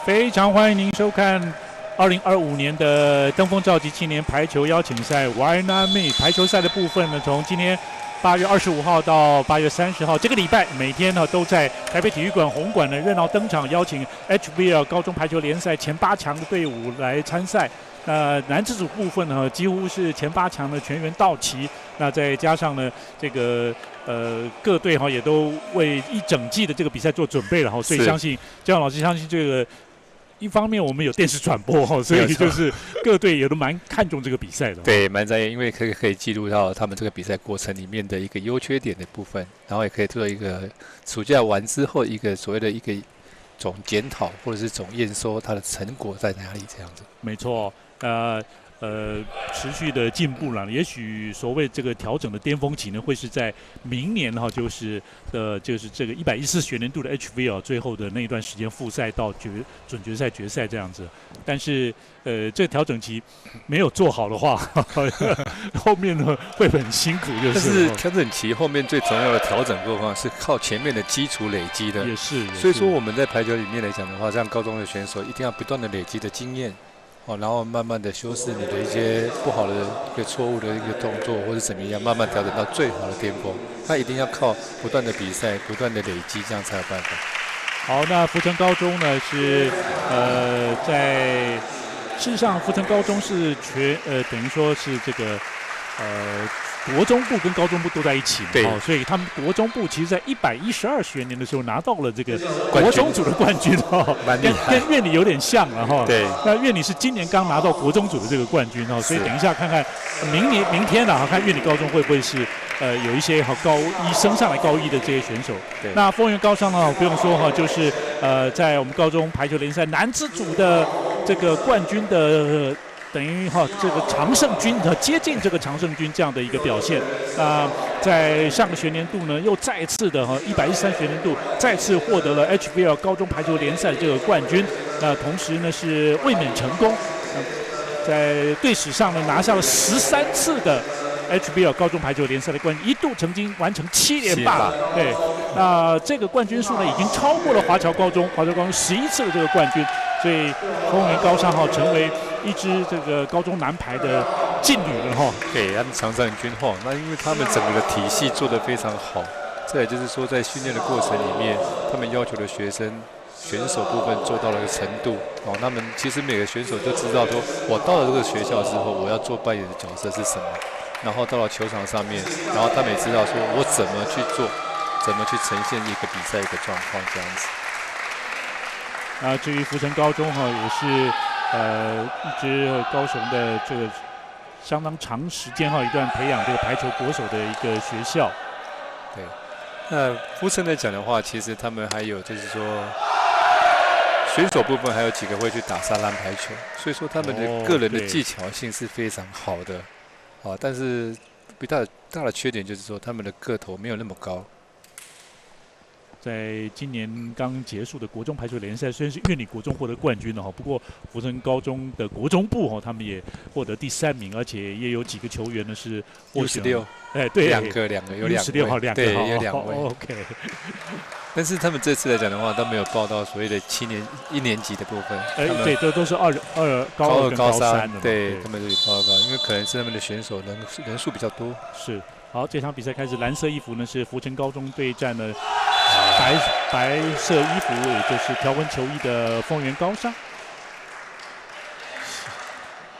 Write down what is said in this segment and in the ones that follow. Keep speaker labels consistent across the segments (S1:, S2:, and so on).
S1: 非常欢迎您收看2025年的登峰召集青年排球邀请赛 Why Not Me 排球赛的部分呢，从今天8月25号到8月30号，这个礼拜每天呢都在台北体育馆红馆呢热闹登场，邀请 HBL 高中排球联赛前8强的队伍来参赛。男子组部分呢，几乎是前8强的全员到齐。那再加上呢，这个各队也都为一整季的这个比赛做准备了哈，所以相信姜老师相信这个。一方面我们有电视转播哈，所以就是各队也都蛮看重这个比赛的。
S2: 对，蛮在意，因为可以记录到他们这个比赛过程里面的一个优缺点的部分，然后也可以做一个暑假完之后一个所谓的一个总检讨或者是总验收，它的成果在哪里这样子。
S1: 没错，持续的进步了。也许所谓这个调整的巅峰期呢，会是在明年哈，就是这个114学年度的 HBL 最后的那一段时间复赛到准决赛、决赛这样子。但是这个调整期没有做好的话，后面呢会很辛苦，就是。
S2: 但是调整期后面最重要的调整过程是靠前面的基础累积的，
S1: 也是。
S2: 所以说我们在排球里面来讲的话，像高中的选手一定要不断的累积的经验。然后慢慢的修饰你的一些不好的一个错误的一个动作，或者怎么样，慢慢调整到最好的巅峰。他一定要靠不断的比赛、不断的累积，这样才有办法。
S1: 好，那福成高中呢是在事实上福成高中是等于说是这个国中部跟高中部都在一起嘛，
S2: 对，
S1: 所以他们国中部其实在112学年的时候拿到了这个国中组的冠军哦，跟院里有点像了哈。
S2: 对，
S1: 那院里是今年刚拿到国中组的这个冠军哦，所以等一下看看明天啊，看院里高中会不会是有一些高一升上来高一的这些选手。
S2: 对，
S1: 那丰原高商呢不用说哈，就是在我们高中排球联赛男子组的这个冠军的。等于这个常胜军接近这个常胜军这样的一个表现，在上个学年度呢，又再次的113学年度再次获得了 HBL 高中排球联赛的这个冠军，同时呢是卫冕成功，在队史上呢拿下了13次的 HBL 高中排球联赛的冠军，一度曾经完成7连霸。对，那这个冠军数呢已经超过了华侨高中11次的这个冠军，所以丰原高商成为一支这个高中男排的劲旅了哈。
S2: 对，他们常胜军哈，那因为他们整个的体系做得非常好，再也就是说在训练的过程里面，他们要求的选手部分做到了一个程度哦。他们其实每个选手都知道说，我到了这个学校之后，我要做扮演的角色是什么，然后到了球场上面，然后他们也知道说我怎么去做，怎么去呈现一个比赛一个状况这样子。
S1: 至于福成高中也是一支高雄的这个相当长时间一段培养这个排球国手的一个学校。
S2: 对，那福成来讲的话，其实他们还有就是说选手部分还有几个会去打沙滩排球，所以说他们的个人的技巧性是非常好的，但是比较大的缺点就是说他们的个头没有那么高。
S1: 在今年刚结束的国中排球联赛，虽然是院里国中获得冠军了不过福成高中的国中部他们也获得第3名，而且也有几个球员呢是获选
S2: 16，
S1: 对，
S2: 两个有
S1: 2号，
S2: 对，有2位。
S1: OK。
S2: 但是他们这次来讲的话，都没有报到所谓的1年级的部分。
S1: 对，都是高2跟高3的。
S2: 对，他们都有高，因为可能是他们的选手人数比较多。
S1: 是。好，这场比赛开始，蓝色衣服呢是福成高中对战了白色衣服，也就是条纹球衣的丰原高商。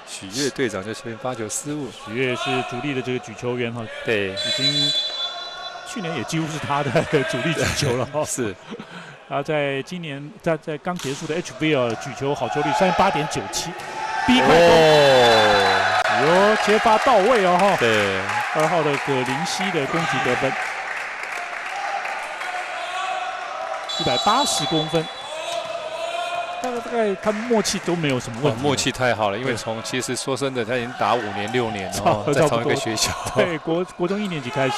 S2: 许悦队长在这边发球失误。
S1: 许悦是主力的这个举球员
S2: 对，
S1: 已经去年也几乎是他的主力举球了
S2: 是。
S1: 在今年在刚结束的 HBL 举球好球率38.97，逼快攻，接发到位
S2: 对
S1: ，2号的葛林熙的攻击得分，180公分。大概他们默契都没有什么问题，
S2: 默契太好了，因为其实说真的，他已经打5年6年了，在同一个学校。
S1: 对，国中1年级开始。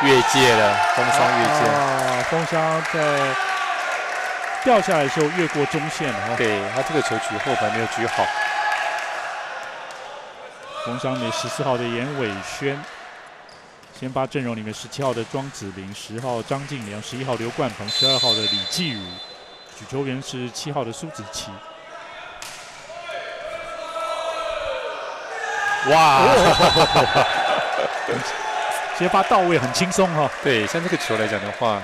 S2: 越界了，风商越界。
S1: 风商在掉下来的时候越过中线了。
S2: 对，他这个球举后排没有举好。
S1: 风商的14号的严伟轩，先发阵容里面17号的庄子霖，10号张敬良，11号刘冠鹏，12号的李继儒，举球员是7号的苏子琪。
S2: 哇！
S1: 接发到位很轻松哈。
S2: 对，像这个球来讲的话，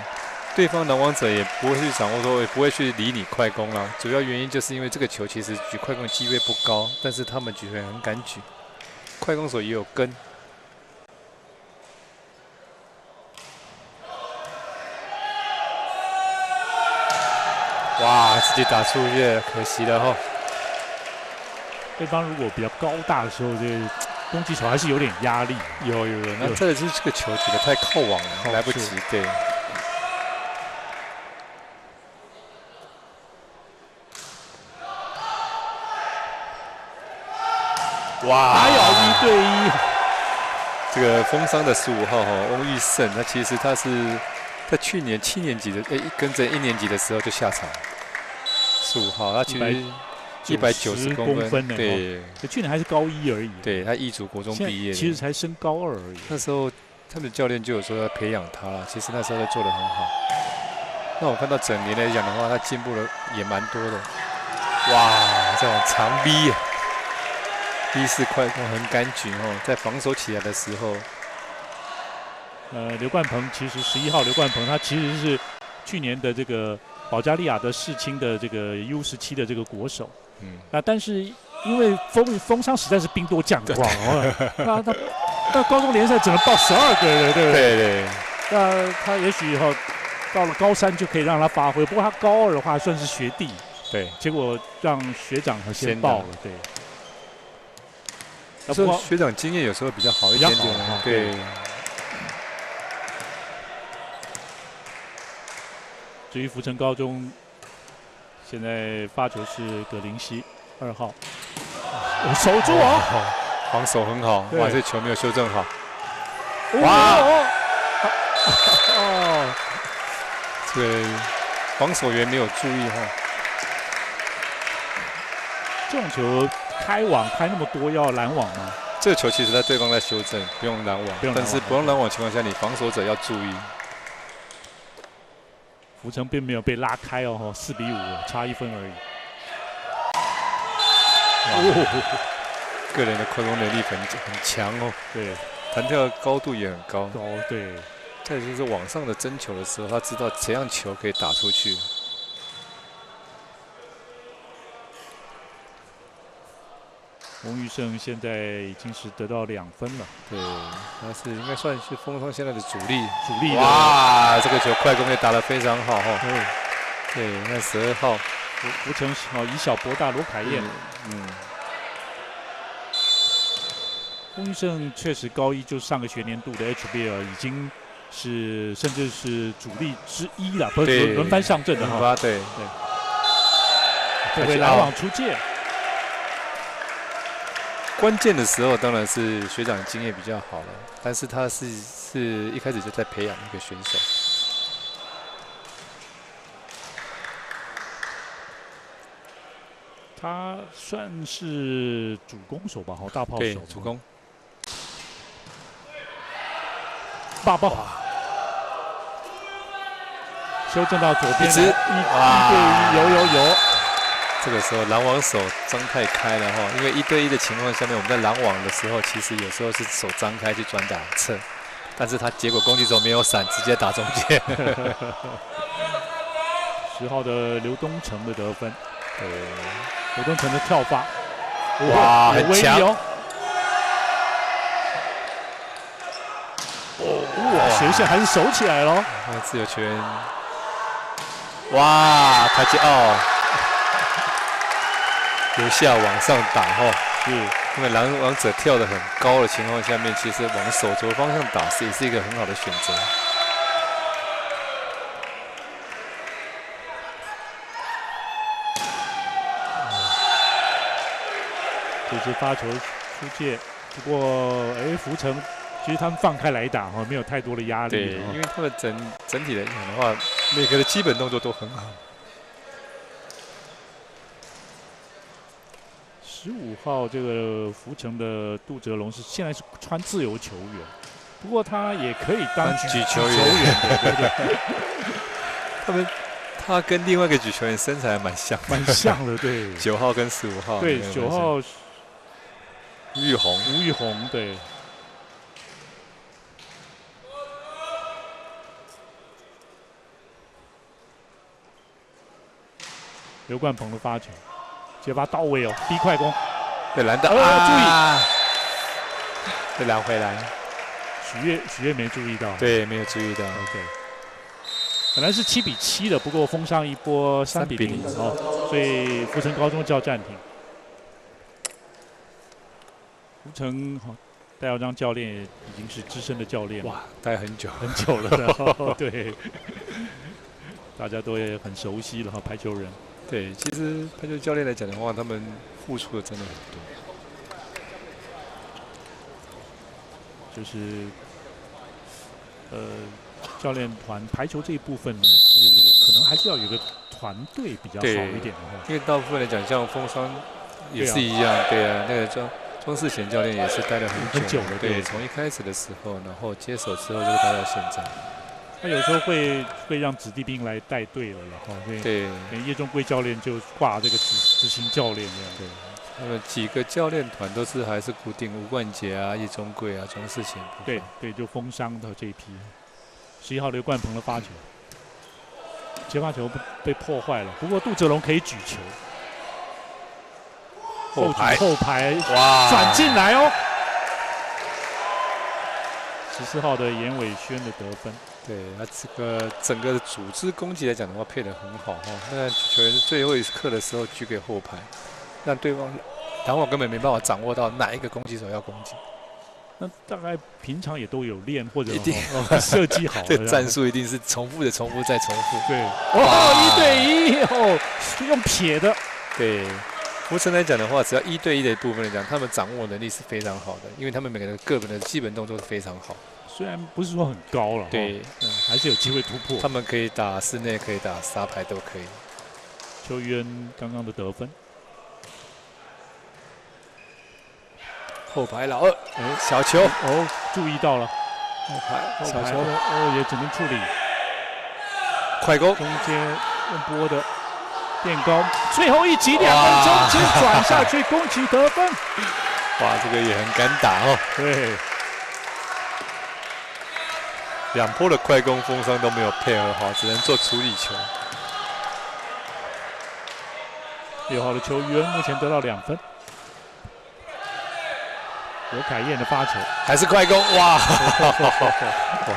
S2: 对方拦网者也不会去掌握说，也不会去理你快攻啦。主要原因就是因为这个球其实举快攻的机会不高，但是他们举球员很敢举，快攻手也有跟。哇，自己打出去，可惜了哈。
S1: 对方如果比较高大的时候，这攻击手还是有点压力。
S2: 有，那这个就是这个球举得太靠网了，来不及。对。哇！
S1: 还有1对1。
S2: 这个风商的15号翁玉胜，他是在去年7年级的，跟着1年级的时候就下场。15号，他其实190公分，对，
S1: 去年还是高1而已。
S2: 对，他义族国中毕业，
S1: 其实才升高2而已。
S2: 那时候他们的教练就有说要培养他了，其实那时候他做得很好。那我看到整年来讲的话，他进步了也蛮多的。哇，这种长逼，B 式快攻很敢举在防守起来的时候。
S1: 刘冠鹏其实11号刘冠鹏他其实是去年的这个保加利亚的世青的这个 U17的这个国手。但是因为风商实在是兵多将广那高中联赛只能报12个人，对不对？
S2: 对。
S1: 那他也许到了高3就可以让他发挥，不过他高2的话算是学弟。
S2: 对。
S1: 结果让学长先报了，对。
S2: 不过学长经验有时候比较好一点点，对。
S1: 至于福成高中，现在发球是葛林希2号，守住
S2: 防守很好，哇，这球没有修正好，
S1: 哇，
S2: 这个防守员没有注意
S1: 这种球开网开那么多，要拦网吗？
S2: 这个球其实在对方在修正，不用拦网，但是不用拦网的情况下，你防守者要注意。
S1: 福成并没有被拉开4比5，差1分而已。
S2: 个人的快攻能力很强
S1: 对，
S2: 弹跳的高度也很高。
S1: 对。
S2: 再就是网上的争球的时候，他知道怎样球可以打出去。
S1: 翁玉胜现在已经是得到2分了。
S2: 对，他是应该算是风商现在的主力。
S1: 哇，
S2: 这个球快攻也打得非常好对，那12号
S1: 福成以小博大，罗凯燕。翁玉胜确实高1就是上个学年度的 HBL 已经是甚至是主力之一了，不是轮番上阵的
S2: 对。
S1: 这回拦网出界。
S2: 关键的时候当然是学长经验比较好了，但是他是一开始就在培养一个选手。
S1: 他算是主攻手吧，大炮手。
S2: 对，主攻。
S1: 大爆，修正到左边，1对1，有。
S2: 这个时候拦网手张太开了因为1对1的情况下面，我们在拦网的时候，其实有时候是手张开去转打侧，但是他结果攻击手没有闪，直接打中间。
S1: 10号的刘东成的得分，刘东成的跳发，
S2: 哇，很强
S1: 学线还是守起来了。
S2: 自由球员，哇，台阶由下往上打
S1: 是
S2: 因为拦网者跳得很高的情况下面，其实往手肘方向打也是一个很好的选择。
S1: 这次发球出界，不过福成其实他们放开来打没有太多的压力。
S2: 对，因为他们整体来讲的话，每个的基本动作都很好。
S1: 15号这个福成的杜哲龙现在是穿自由球员，不过他也可以当举球员。
S2: 对。他跟另外一个举球员身材蛮像，
S1: 蛮像的，对。
S2: 9号跟15号。
S1: 对，9号
S2: 吴玉红。
S1: 吴玉红，对。刘冠鹏的发球，接发到位哦，低快攻，
S2: 被拦到，
S1: 注意，
S2: 被拦回来。
S1: 许玥没注意到，
S2: 对，没有注意到。
S1: OK， 本来是7-7的，不过封上一波3-0哦，所以福成高中叫暂停。福成戴耀章教练也已经是资深的教练了，
S2: 哇，待很久
S1: 了，对，大家都也很熟悉了哈，排球人。
S2: 对，其实排球教练来讲的话，他们付出的真的很多。
S1: 就是教练团排球这一部分呢，是可能还是要有个团队比较好一点的话。
S2: 因为大部分来讲，像风商也是一样，对啊，那个庄世贤教练也是待了很久了，对，从一开始的时候，然后接手之后就待到现在。
S1: 他有时候会让子弟兵来带队了哈，
S2: 对，
S1: 叶仲贵教练就挂这个执行教练这样。
S2: 对，他们几个教练团都是还是固定，吴冠杰啊、叶仲贵啊、庄世贤。
S1: 对，就封商的这一批。11号刘冠鹏的发球，接发球被破坏了，不过杜哲龙可以举球，后排哇转进来哦。14号的严伟轩的得分。
S2: 对，他这个整个的组织攻击来讲的话，配得很好哈。那球员最后一刻的时候举给后排，让对方篮网根本没办法掌握到哪一个攻击手要攻击。
S1: 那大概平常也都有练或者
S2: 一定
S1: 设计好，
S2: 这战术一定是重复再重复。
S1: 对，哦，1对1哦，用撇的。
S2: 对，福成来讲的话，只要1对1的部分来讲，他们掌握能力是非常好的，因为他们每个人个本的基本动作是非常好。
S1: 虽然不是说很高了，
S2: 对，
S1: 还是有机会突破。
S2: 他们可以打室内，可以打沙排都可以。
S1: 邱玉恩刚刚的得分，
S2: 后排老二，小球
S1: 哦，注意到了，
S2: 后排小球
S1: 哦，也只能处理。
S2: 快攻，
S1: 中间用拨的垫高，最后一击2分中间转下去攻击得分。
S2: 哇，这个也很敢打哦。
S1: 对。
S2: 2波的快攻，风商都没有配合好，只能做处理球。
S1: 6号的邱玉恩目前得到2分。罗凯燕的发球
S2: 还是快攻，哇！哇，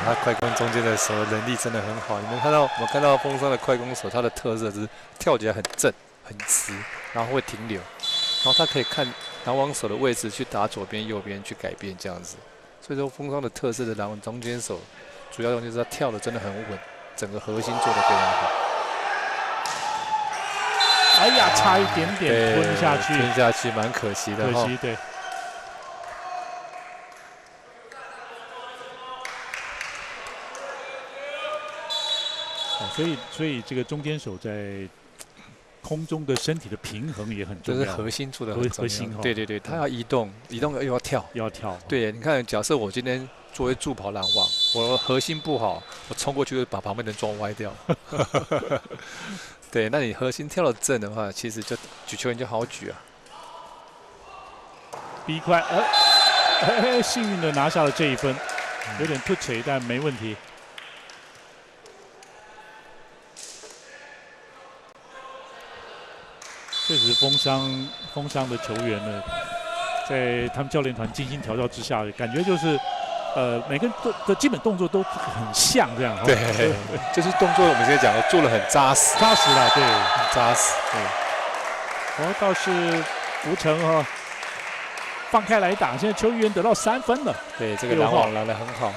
S2: 他快攻中间的时候能力真的很好。你们看到我们看到风商的快攻手，他的特色是跳起来很正、很直，然后会停留，然后他可以看篮网手的位置去打左边、右边去改变这样子。所以说风商的特色的篮网中间手。主要就是他跳的真的很稳，整个核心做得非常好。
S1: 哎呀，差一点点吞下去，
S2: 吞下去蛮可惜的。
S1: 可惜，对。所以这个中间手在空中的身体的平衡也很重要，
S2: 这是核心做的很重要。对，他要移动又要跳，对，你看，假设我今天作为助跑篮网，我核心不好，我冲过去就把旁边的人撞歪掉。对，那你核心跳得正的话，其实就举球员就好举啊。
S1: B 快，幸运的拿下了这一分，有点突锤，但没问题。确实，风商的球员呢，在他们教练团精心调教之下，感觉就是，每个人的基本动作都很像这样。
S2: 对，就是动作我们现在讲的做得很扎实
S1: 了，对，
S2: 很扎实。
S1: 对，倒是福成放开来打，现在邱玉恩得到3分了。
S2: 对，这个篮网来得很好。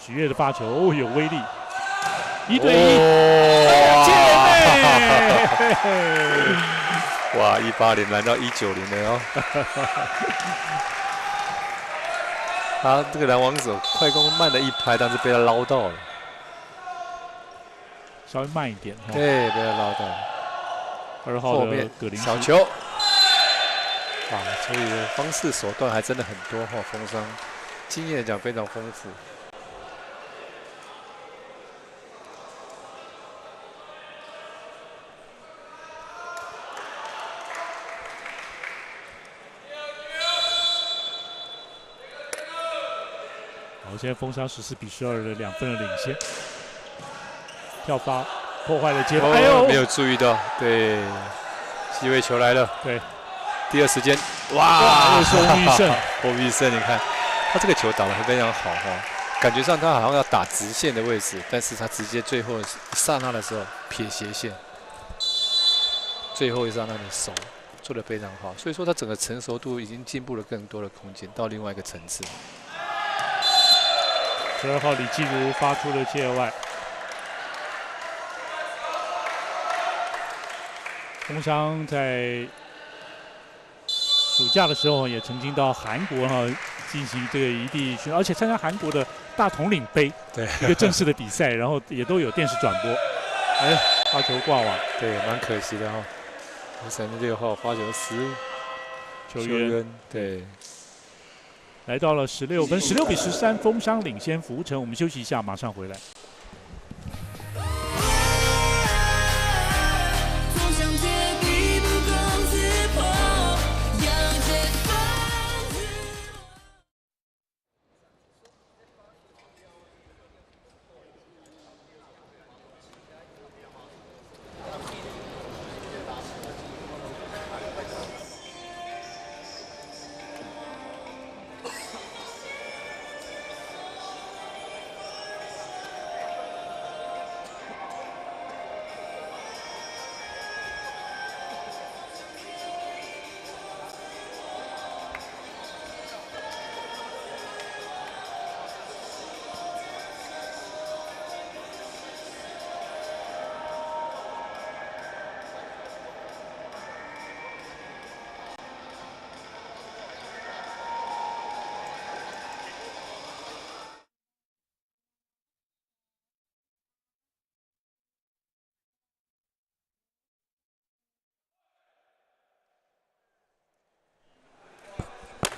S1: 许玥的发球有威力，1对1，姐妹，
S2: 哇，180拦到190了哦。他这个篮网手快攻慢了1拍，但是被他捞到了，
S1: 稍微慢一点。
S2: 对，被他捞到了。
S1: 2号的葛林
S2: 小球，啊，所以方式手段还真的很多哈，风商经验来讲非常丰富。
S1: 好，现在风沙14-12的2分的领先，跳发破坏了节奏，哎呦，
S2: 没有注意到，对，机会球来了，
S1: 对，
S2: 第二时间，哇，
S1: 又是翁玉胜，
S2: 翁玉胜，你看他这个球打得非常好哈，感觉上他好像要打直线的位置，但是他直接最后一刹那的时候撇斜线，最后一刹那的手做得非常好，所以说他整个成熟度已经进步了更多的空间，到另外一个层次。
S1: 12号李继儒发出了界外，风商在暑假的时候也曾经到韩国进行这个异地训，而且参加韩国的大统领杯，
S2: 对，
S1: 一个正式的比赛，然后也都有电视转播。哎，发球挂网，
S2: 对，蛮可惜的哈。36号发球失误，
S1: 球员
S2: 对。
S1: 来到了16分，16-13，风商领先福城。我们休息一下，马上回来。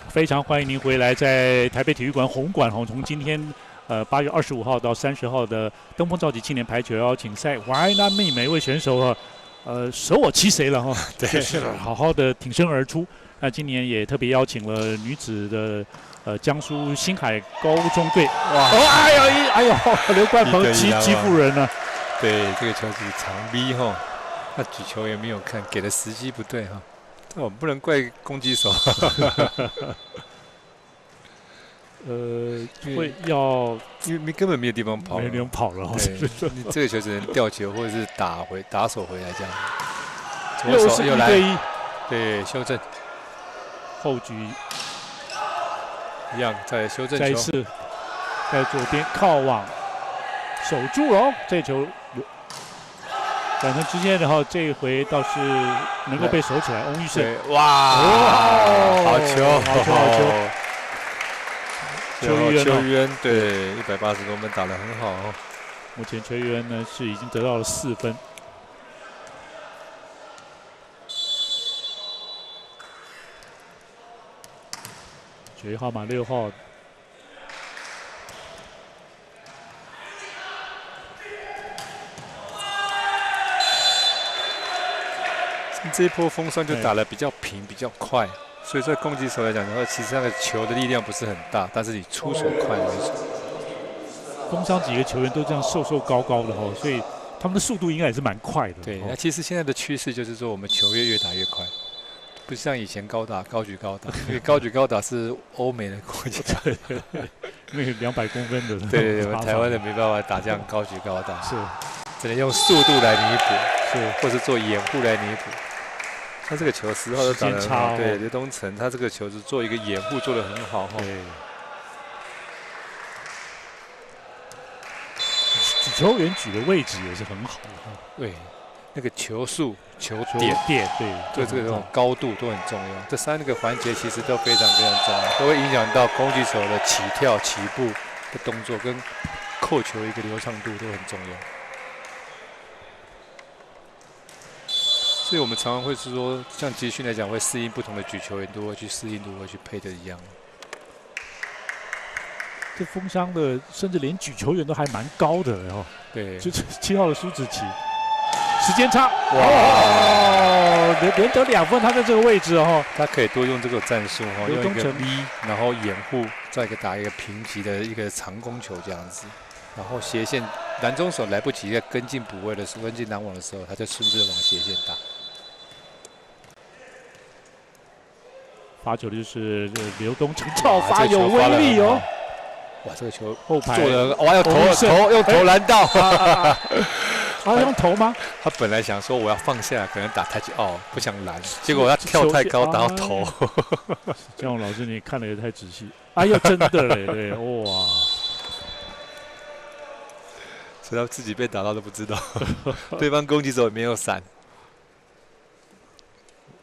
S1: 非常欢迎您回来，在台北体育馆红馆从今天8月25号到30号的登峰造极青年排球邀请赛，Why Not Me每一位选手舍我其谁了
S2: 对，
S1: 就是好好的挺身而出。那今年也特别邀请了女子的江苏新海高中队，哇，哎呦，刘冠鹏欺负人了。
S2: 对，这个球是长 V 哈，那举球也没有看，给的时机不对哈。我们不能怪攻击手，
S1: 会要，
S2: 因为根本没有地方跑，
S1: 没有地方跑了。
S2: 你这个球只能吊球或者是打手回来这样。
S1: 又是1对1，
S2: 对，修正
S1: 后举
S2: 一样，再修正球，
S1: 再一次在左边靠网守住了，这球转成直线，然后这一回倒是能够被守起来。翁玉胜，
S2: 哇，好球！邱渊对180公分打得很好哦。
S1: 目前邱渊呢是已经得到了4分。球衣号码6号。
S2: 这一波风霜就打得比较平、比较快，所以在攻击手来讲的话，其实那个球的力量不是很大，但是你出手快为主。
S1: 风霜几个球员都这样瘦高的所以他们的速度应该也是蛮快的。
S2: 对，那其实现在的趋势就是说，我们球越打越快，不像以前高举高打，因为高举高打是欧美的国家，
S1: 那个200公分的。
S2: 对，我们台湾的没办法打这样高举高打，
S1: 是
S2: 只能用速度来弥补，
S1: 是
S2: 或是做掩护来弥补。他这个球10号都打得很好，对，刘东成他这个球是做一个掩护做得很好哈。
S1: 对，举球员举的位置也是很好的。
S2: 对，那个球速、球
S1: 点，
S2: 对这种高度都很重要。这3个环节其实都非常重要，都会影响到攻击手的起跳、起步的动作跟扣球一个流畅度都很重要。所以我们常常会是说，像集训来讲，会适应不同的举球员，都会去适应如何去配的一样。
S1: 这封箱的甚至连举球员都还蛮高的哦。
S2: 对，
S1: 就是7号的苏子琪，时间差，哇，连得2分，他在这个位置哦，
S2: 他可以多用这个战术哈，用一个 V， 然后掩护，再打一个平击的一个长攻球这样子，然后斜线拦中手来不及在跟进补位的时候，跟进拦网的时候，他就顺势往斜线打。
S1: 发球的就是刘东成，超发有威力哦。
S2: 哇，这个球
S1: 后排
S2: 做的，哇，用头拦到，
S1: 用头吗？
S2: 他本来想说我要放下，可能打太极不想拦，结果他跳太高打到头。
S1: 姜永老师，你看的也太仔细。哎呀，真的嘞，对，哇！
S2: 所以他自己被打到都不知道，对方攻击手也没有闪。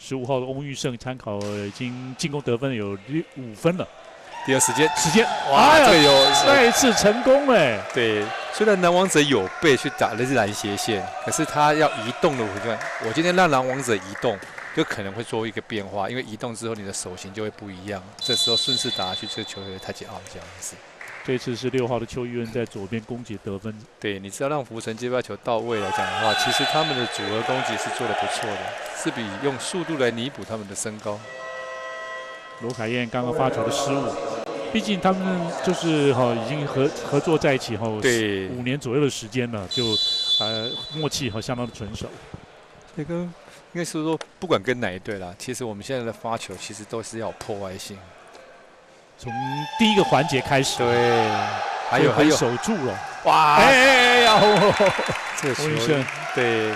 S1: 15号的翁玉胜参考已经进攻得分有5分了。
S2: 第二时间，
S1: 哇，
S2: 这个有
S1: 再一次成功哎！
S2: 对，虽然篮王者有备去打的是篮斜线，可是他要移动的回转，我今天让篮王者移动，就可能会做一个变化，因为移动之后你的手型就会不一样，这时候顺势打下去，这个球会太极这样子。
S1: 这次是6号的邱玉恩在左边攻击得分。
S2: 对，你只要让福城接发球到位来讲的话，其实他们的组合攻击是做得不错的，是比用速度来弥补他们的身高。
S1: 罗凯燕刚刚发球的失误，毕竟他们就是已经合作在一起对5年左右的时间了，就默契相当的纯熟。
S2: 这个应该是说，不管跟哪一队啦，其实我们现在的发球其实都是要有破坏性。
S1: 从第一个环节开始，
S2: 对，还有
S1: 守住了，
S2: 哇！这个球，对，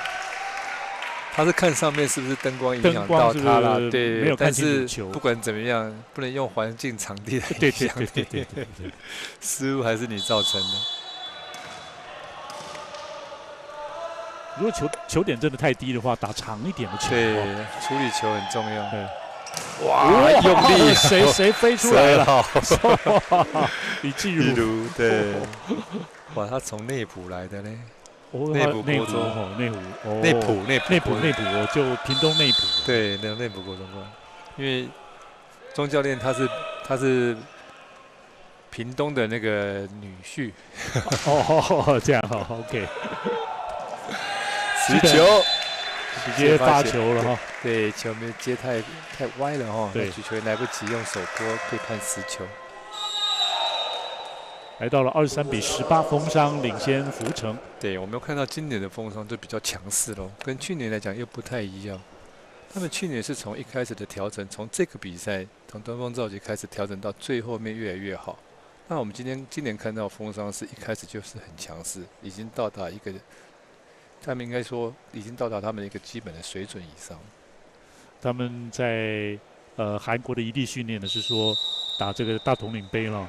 S2: 他是看上面是不是灯光影响到他啦？对，
S1: 没有看清楚
S2: 球。但是不管怎么样，不能用环境场地来影响你。失误还是你造成的。
S1: 如果球点真的太低的话，打长一点的球，
S2: 对，处理球很重要。
S1: 对。
S2: 哇，用力，
S1: 谁飞出来了？李继儒，
S2: 对，哇，他从内埔来的呢，内埔国中，内埔，
S1: 就屏东内埔，
S2: 对，那内埔国中，因为钟教练他是屏东的那个女婿，
S1: 这样好 ，OK，
S2: 持球。
S1: 直接发球了
S2: 对，球没接太歪了
S1: 对，
S2: 举球员来不及用手拨，被判10球。
S1: 来到了23-18，封商领先福城。
S2: 对，我们看到今年的封商就比较强势咯，跟去年来讲又不太一样。他们去年是从一开始的调整，从这个比赛从登峰造极开始调整到最后面越来越好。那我们今年看到封商是一开始就是很强势，已经到达一个。他们应该说已经到达他们一个基本的水准以上。
S1: 他们在韩国的异地训练呢，是说打这个大统领杯了。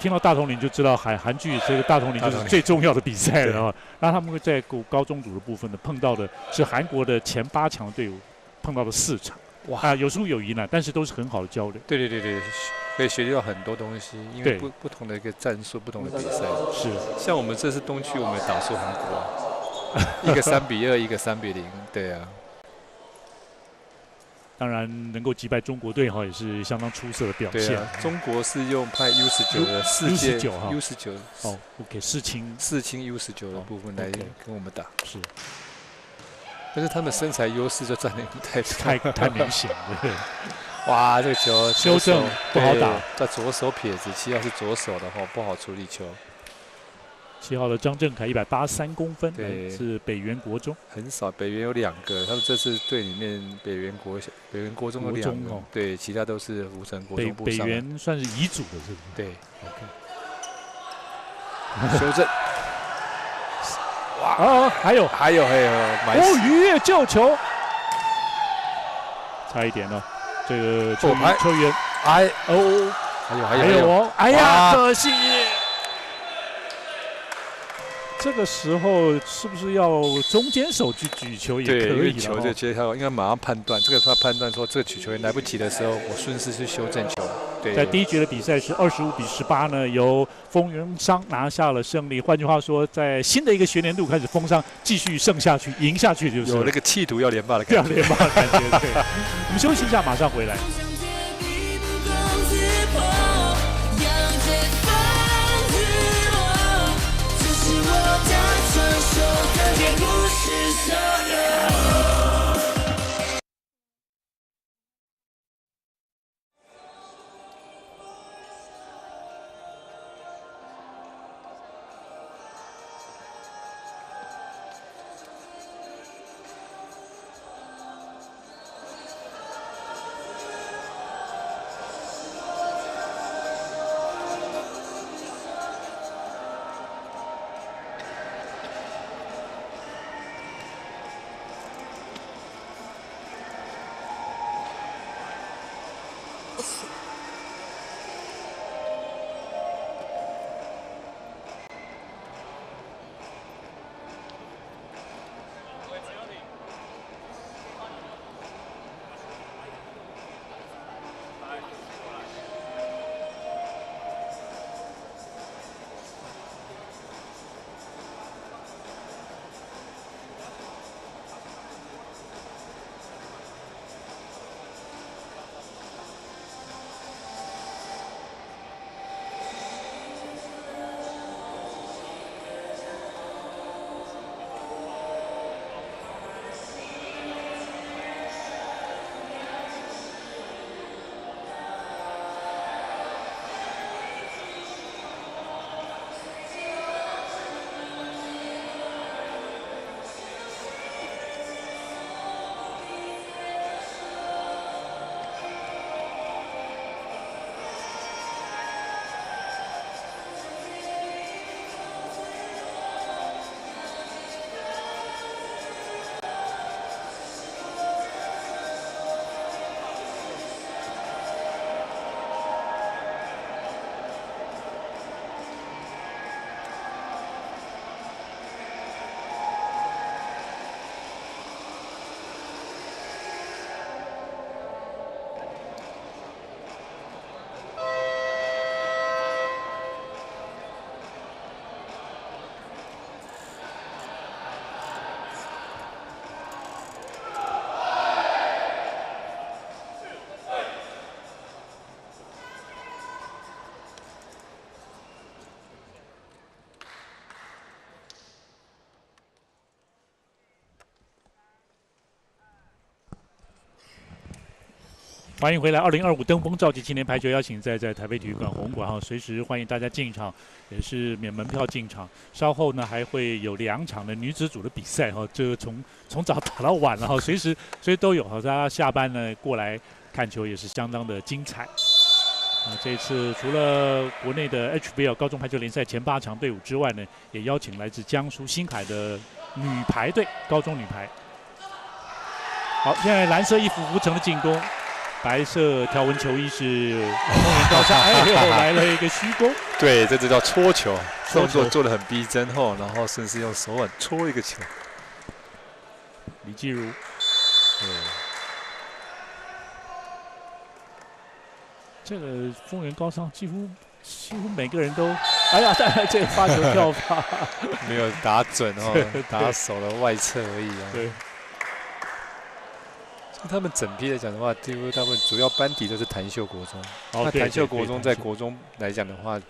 S1: 听到大统领就知道韩剧这个大统领就是最重要的比赛了。那他们会在高中组的部分呢，碰到的是韩国的前8强队伍，碰到了4场。哇，有输有赢呢，但是都是很好的交流。
S2: 对，可以学到很多东西，因为不同的一个战术，不同的比赛。
S1: 是，
S2: 像我们这次东区，我们打输韩国。一个3-2，一个3-0，对啊。
S1: 当然能够击败中国队也是相当出色的表现。
S2: 对啊，中国是用派 U19的世界 U19
S1: ，OK， 世青
S2: U19的部分来跟我们打。
S1: 是，
S2: 但是他们身材优势就占领
S1: 太明显了。
S2: 哇，这个球
S1: 修正不好打，
S2: 在左手撇子，7号是左手的不好处理球。
S1: 7号的张振凯183公分，
S2: 对，
S1: 是北原国中。
S2: 很少，北原有2个，他们这次队里面北原国中有2个，对，其他都是福城国中部上。
S1: 北原算是乙组的，是不是？
S2: 对 ，OK。修正。
S1: 哇，还有，鱼跃救球，差一点了。这个球员，
S2: 还有，
S1: 哎呀，可惜。这个时候是不是要中间手去举球也可以了？
S2: 对，因为球就接下来应该马上判断，这个他判断说这个举球员来不及的时候，我顺势去修正球。对，
S1: 在第一局的比赛是25比18呢，由丰原商拿下了胜利。换句话说，在新的一个学年度开始，丰商继续胜下去、赢下去，就是
S2: 有那个企图要连霸的感觉。
S1: 要连霸的感觉。对，我们休息一下，马上回来。欢迎回来！2025登峰召集青年排球邀请赛在台北体育馆红馆哈，随时欢迎大家进场，也是免门票进场。稍后呢还会有2场的女子组的比赛哈，这个从早打到晚了哈，随时都有哈，大家下班呢过来看球也是相当的精彩。这次除了国内的 HBL 高中排球联赛前8强队伍之外呢，也邀请来自江苏新海的女排队，高中女排。好，现在蓝色衣服吴成的进攻。白色条纹球衣是丰原高商，哎呦，来了一个虚攻。
S2: 对，这叫戳球，动作做得很逼真后，然后顺势用手腕戳一个球。
S1: 李继如，这个丰原高商几乎每个人都，哎呀，但这个发球跳法
S2: 没有打准哦，打手的外侧而已啊。
S1: 对。
S2: 他们整批来讲的话，几乎大部分主要班底都是潭秀国中。那潭秀国中在国中来讲的话，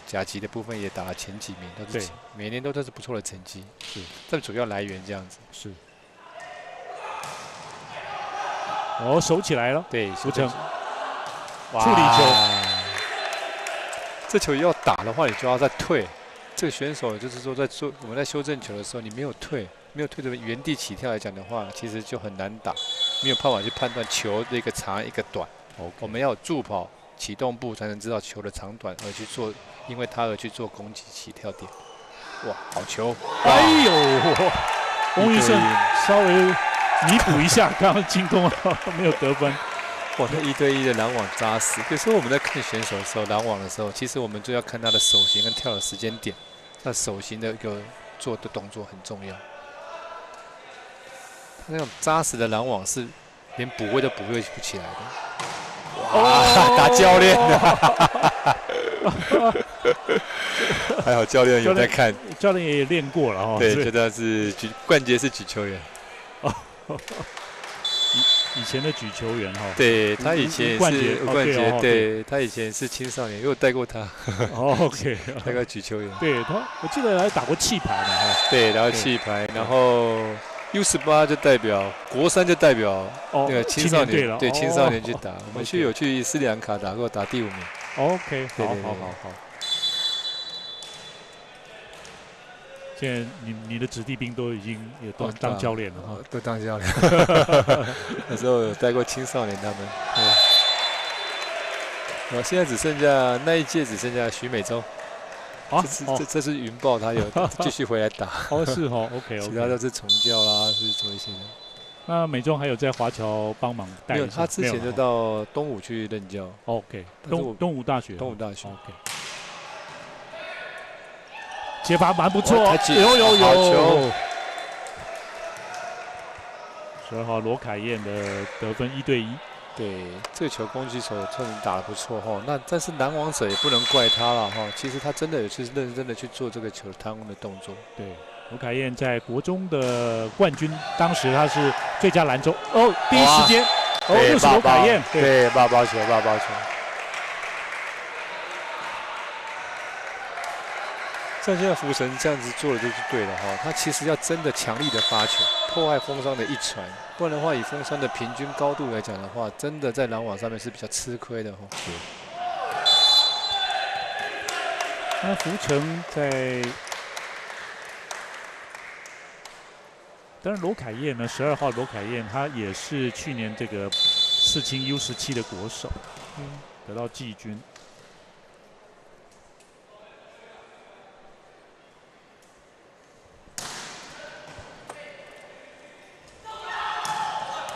S2: 甲级的部分也打了前几名，都是每年都是不错的成绩。是，这主要来源这样子。是。
S1: 哦，守起来了。对，吴成。处理球。
S2: 这球要打的话，你就要再退。这个选手就是说，我们在修正球的时候，你没有退的原地起跳来讲的话，其实就很难打，没有办法去判断球的一个长一个短。我们要有助跑启动步才能知道球的长短，而去做，因为它而去做攻击起跳点。哇，好球！
S1: 哎呦，翁玉胜稍微弥补一下刚刚进攻没有得分。
S2: 哇，那1对1的拦网扎实。有时候我们在看选手的时候，拦网的时候，其实我们就要看他的手型跟跳的时间点。那手型的一个做的动作很重要。他那种扎实的拦网是连补位都补位不起来的。哇，打教练的，还好教练有在看，
S1: 教练也练过了哈。
S2: 对，觉得是冠杰是举球员。
S1: 以前的举球员哈，
S2: 对他以前也是冠杰，对他以前是青少年，因为我带过他。
S1: OK，
S2: 带过举球员。
S1: 对他，我记得还打过气牌呢哈。
S2: 对，然后气牌，然后 U18就代表国3就代表那个青少年，对青少年去打。我们有去斯里兰卡打过，打第5名。
S1: OK， 好。现在你的子弟兵都已经也都当教练了哈，
S2: 都当教练。那时候有带过青少年他们。对。现在只剩下那一届只剩下许美洲。这是云豹，他有继续回来打。
S1: 是OK。
S2: 其他都是从教啦，是做一些的。
S1: 那美中还有在华侨帮忙带？
S2: 没有，他之前就到东吴去任教。
S1: OK， 东吴大学。OK。接发蛮不错，有。12号罗凯燕的得分1对1。
S2: 对，这个球攻击手算是打得不错哈。那但是拦网者也不能怪他了哈。其实他真的也是认真的去做这个球贪污的动作。
S1: 对，罗凯燕在国中的冠军，当时他是最佳篮中。第一时间，又是罗凯燕。
S2: 对，爆包球。像现在福神这样子做的就是对的哈，他其实要真的强力的发球，破坏风霜的一传，不然的话以风霜的平均高度来讲的话，真的在拦网上面是比较吃亏的哈。
S1: 那福成在，当然罗凯燕呢，12号罗凯燕，他也是去年这个世青 U17的国手，得到季军。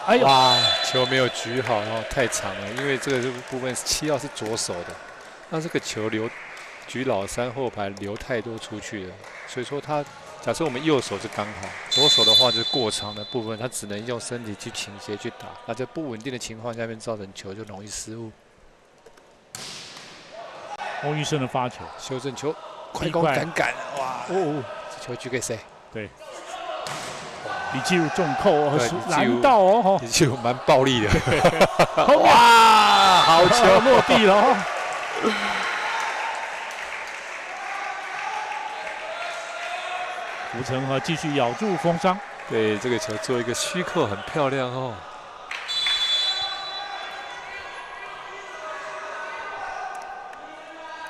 S2: 哎呦！哇，球没有举好，然后太长了，因为这个部分7号是左手的，那这个球举老3后排流太多出去了，所以说他假设我们右手是刚好，左手的话就是过长的部分，他只能用身体去倾斜去打，那在不稳定的情况下面造成球就容易失误。
S1: 翁玉生的发球，
S2: 修正球，快攻赶，哇！这球举给谁？对。
S1: 李继儒重扣拦到哦，
S2: 李继儒蛮暴力的。
S1: 哇，好球落地了哦。福成继续咬住风伤。
S2: 对，这个球做一个虚扣很漂亮哦。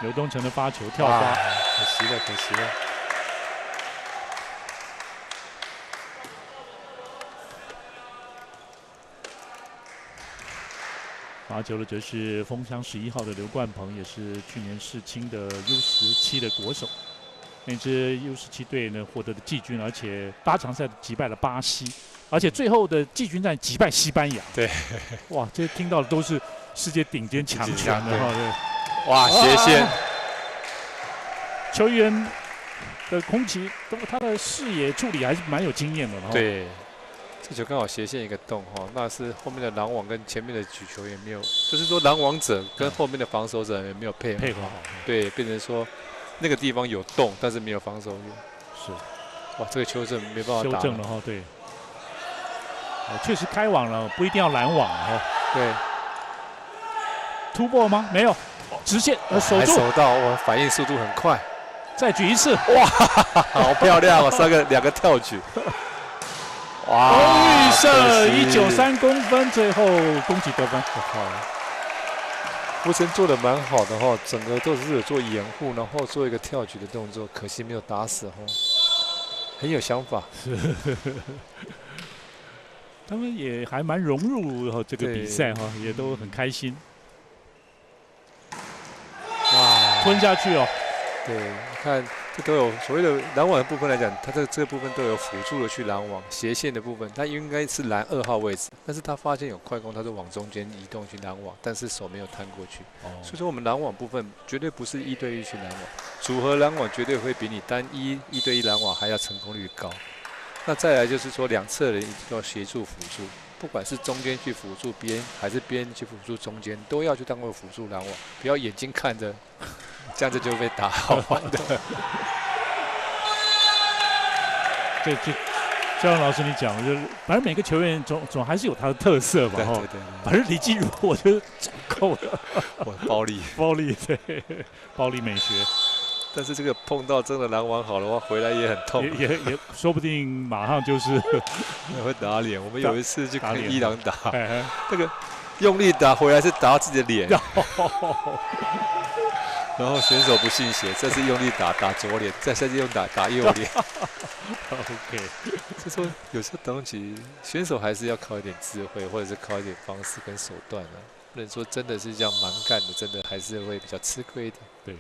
S1: 刘东成的发球跳发，
S2: 可惜了。
S1: 罚球的则是枫香11号的刘冠鹏，也是去年世青的 U17的国手。那支 U17队呢获得的季军，而且8场赛击败了巴西，而且最后的季军战击败西班牙。
S2: 对，
S1: 哇，这听到的都是世界顶尖强权的哈。对，
S2: 哇，斜线，
S1: 球员的空气，他的视野处理还是蛮有经验的哈。
S2: 对。这球刚好斜线一个洞哈，那是后面的拦网跟前面的举球也没有，就是说拦网者跟后面的防守者也没有配合好，对，变成说那个地方有洞，但是没有防守员。是，哇，这个球是没办法打。修
S1: 正了哈，对，确实开网了，不一定要拦网哈。
S2: 对，
S1: 突破吗？没有，直线守住，
S2: 守到，哇，反应速度很快。
S1: 再举一次，
S2: 哇，好漂亮哦，2个跳举。
S1: 哇！翁玉胜193公分，最后攻击得分。
S2: 福成做的蛮好的哈，整个都是有做掩护，然后做一个跳举的动作，可惜没有打死哈，很有想法。
S1: 他们也还蛮融入这个比赛哈，也都很开心。哇！吞下去哦。
S2: 对，你看这都有所谓的拦网的部分来讲，它这个部分都有辅助的去拦网，斜线的部分，它应该是拦2号位置，但是他发现有快攻，他就往中间移动去拦网，但是手没有探过去。所以说我们拦网部分绝对不是1对1去拦网，组合拦网绝对会比你单一1对1拦网还要成功率高。那再来就是说2侧的人要协助辅助，不管是中间去辅助边，还是边去辅助中间，都要去当做辅助拦网，不要眼睛看着。这样子就被打好玩的。
S1: 就像老师你讲，就是反正每个球员总还是有他的特色嘛。
S2: 对。
S1: 反正李继儒，我觉得够了。
S2: 暴力，
S1: 对，暴力美学。
S2: 但是这个碰到真的拦网好的话，回来也很痛，
S1: 也说不定马上就是
S2: 会打脸。我们有一次去跟伊朗打，那个用力打回来是打到自己的脸。然后选手不信邪，这次用力打左脸，再下次用打右脸。
S1: OK，
S2: 就说有些东西选手还是要靠一点智慧，或者是靠一点方式跟手段啊，不能说真的是这样蛮干的，真的还是会比较吃亏一点。
S1: 对，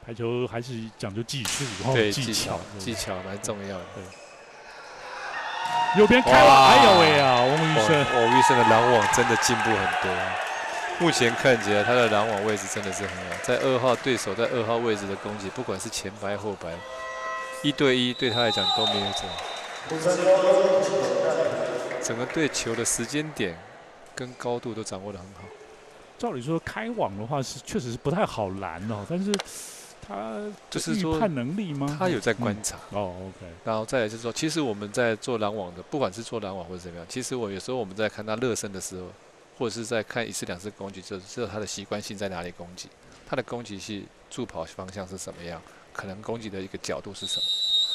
S1: 排球还是讲究技术，
S2: 对
S1: 技巧
S2: 蛮重要的。
S1: 对，右边开了，哎呦喂啊，翁玉胜，
S2: 翁玉胜的拦网真的进步很多。目前看起来他的拦网位置真的是很好，在2号对手在2号位置的攻击，不管是前排后排，1对1对他来讲都没有整个对球的时间点跟高度都掌握得很好。
S1: 照理说开网的话确实是不太好拦哦，但是他
S2: 就是说
S1: 预判能力吗？
S2: 他有在观察。
S1: OK。
S2: 然后再来就是说，其实我们在做拦网的，不管是做拦网或者怎么样，其实有时候我们在看他热身的时候。或者是在看1次2次攻击，就知道他的习惯性在哪里攻击，他的攻击是助跑方向是什么样，可能攻击的一个角度是什么。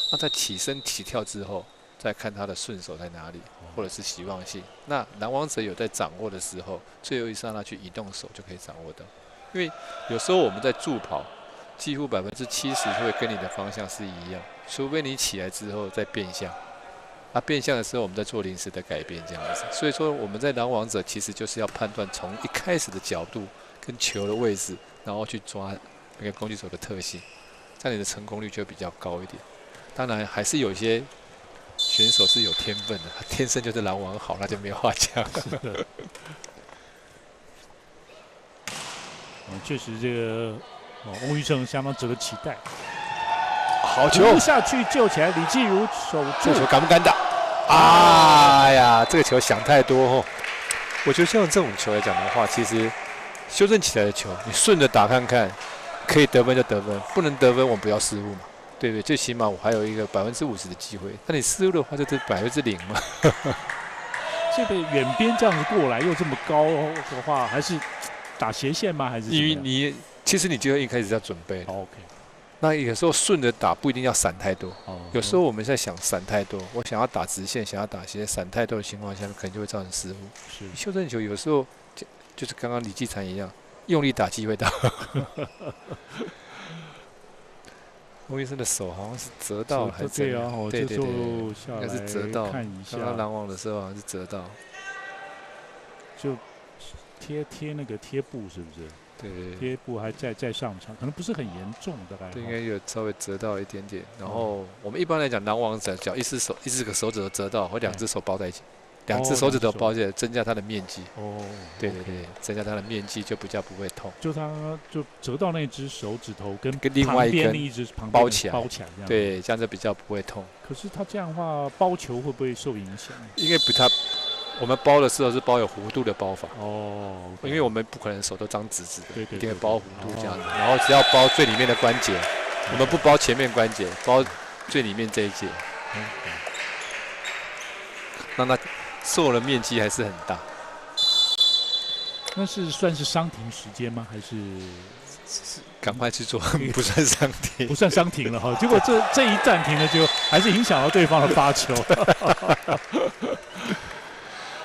S2: 那在起身起跳之后，再看他的顺手在哪里，或者是希望性。那拦网者有在掌握的时候，最后一刹那去移动手就可以掌握到。因为有时候我们在助跑，几乎70%会跟你的方向是一样，除非你起来之后再变向。变向的时候，我们在做临时的改变，这样子。所以说，我们在拦网者其实就是要判断从一开始的角度跟球的位置，然后去抓那个攻击手的特性，这样你的成功率就比较高一点。当然，还是有些选手是有天分的，他天生就是拦网好，那就没有话讲。
S1: 确实这个翁玉胜相当值得期待。
S2: 好球
S1: 下去救起来，李继儒守住。
S2: 这球敢不敢打？哎呀，这个球想太多哦。我觉得像这种球来讲的话，其实修正起来的球，你顺着打看看，可以得分就得分，不能得分我们不要失误嘛。对对，最起码我还有一个50%的机会。那你失误的话，就是0%嘛。
S1: 这个远边这样子过来又这么高的话，还是打斜线吗？还是
S2: 因为你其实你就一开始要准备。
S1: OK。
S2: 那有时候顺着打不一定要闪太多，有时候我们在想闪太多，我想要打直线，想要打斜闪太多的情况下，可能就会造成失误。
S1: 是
S2: 修正球有时候就是刚刚李继禅一样，用力打机会大。翁玉胜的手好像是折到了，还是
S1: 对啊，
S2: 对，
S1: 应
S2: 该是折到。
S1: 看一下，
S2: 刚刚拦网的时候好像是折到，
S1: 就贴那个贴布是不是？
S2: 对，
S1: 贴布还在上场，可能不是很严重，大概。
S2: 对，应该有稍微折到一点点。然后我们一般来讲，拦网者只要一只个手指头折到，或2只手包在一起，2只手指头包起来，增加它的面积。对，增加它的面积就比较不会痛。
S1: 就它就折到那只手指头跟
S2: 另外一根
S1: 另一只旁边
S2: 包起来
S1: 这样。
S2: 对，这样就比较不会痛。
S1: 可是它这样的话，包球会不会受影响？
S2: 应该不太。我们包的时候是包有弧度的包法因为我们不可能手都张直直的，一定会包弧度这样子。然后只要包最里面的关节，我们不包前面关节，包最里面这一节，让它受的面积还是很大。
S1: 那是算是伤停时间吗？还是
S2: 赶快去做？不算伤停，
S1: 不算伤停了哈。结果这一暂停了，就还是影响到对方的发球。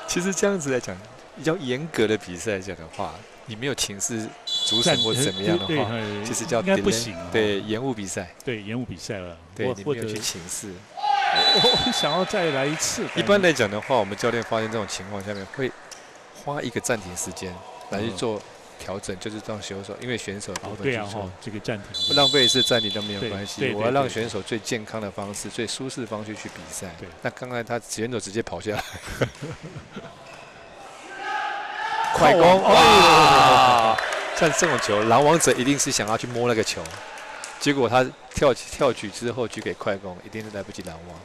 S2: 其实这样子来讲，比较严格的比赛来讲的话，你没有情势主审或怎么样的话，其实叫
S1: 应该不行。
S2: 对，延误比赛。
S1: 对，延误比赛了。
S2: 对，你没有去情势。
S1: 我想要再来一次。
S2: 一般来讲的话，我们教练发现这种情况下面会花一个暂停时间来去做调整，就是让因为选手部分
S1: 对啊，
S2: 去做
S1: 这个暂停，
S2: 浪费一次暂停都没有关系。
S1: 对
S2: 我要让选手最健康的方式、最舒适的方式去比赛。
S1: 对，
S2: 那刚才他选手直接跑下来，快攻！哇！像这种球，狼王者一定是想要去摸那个球，结果他跳举之后举给快攻，一定是来不及拦网。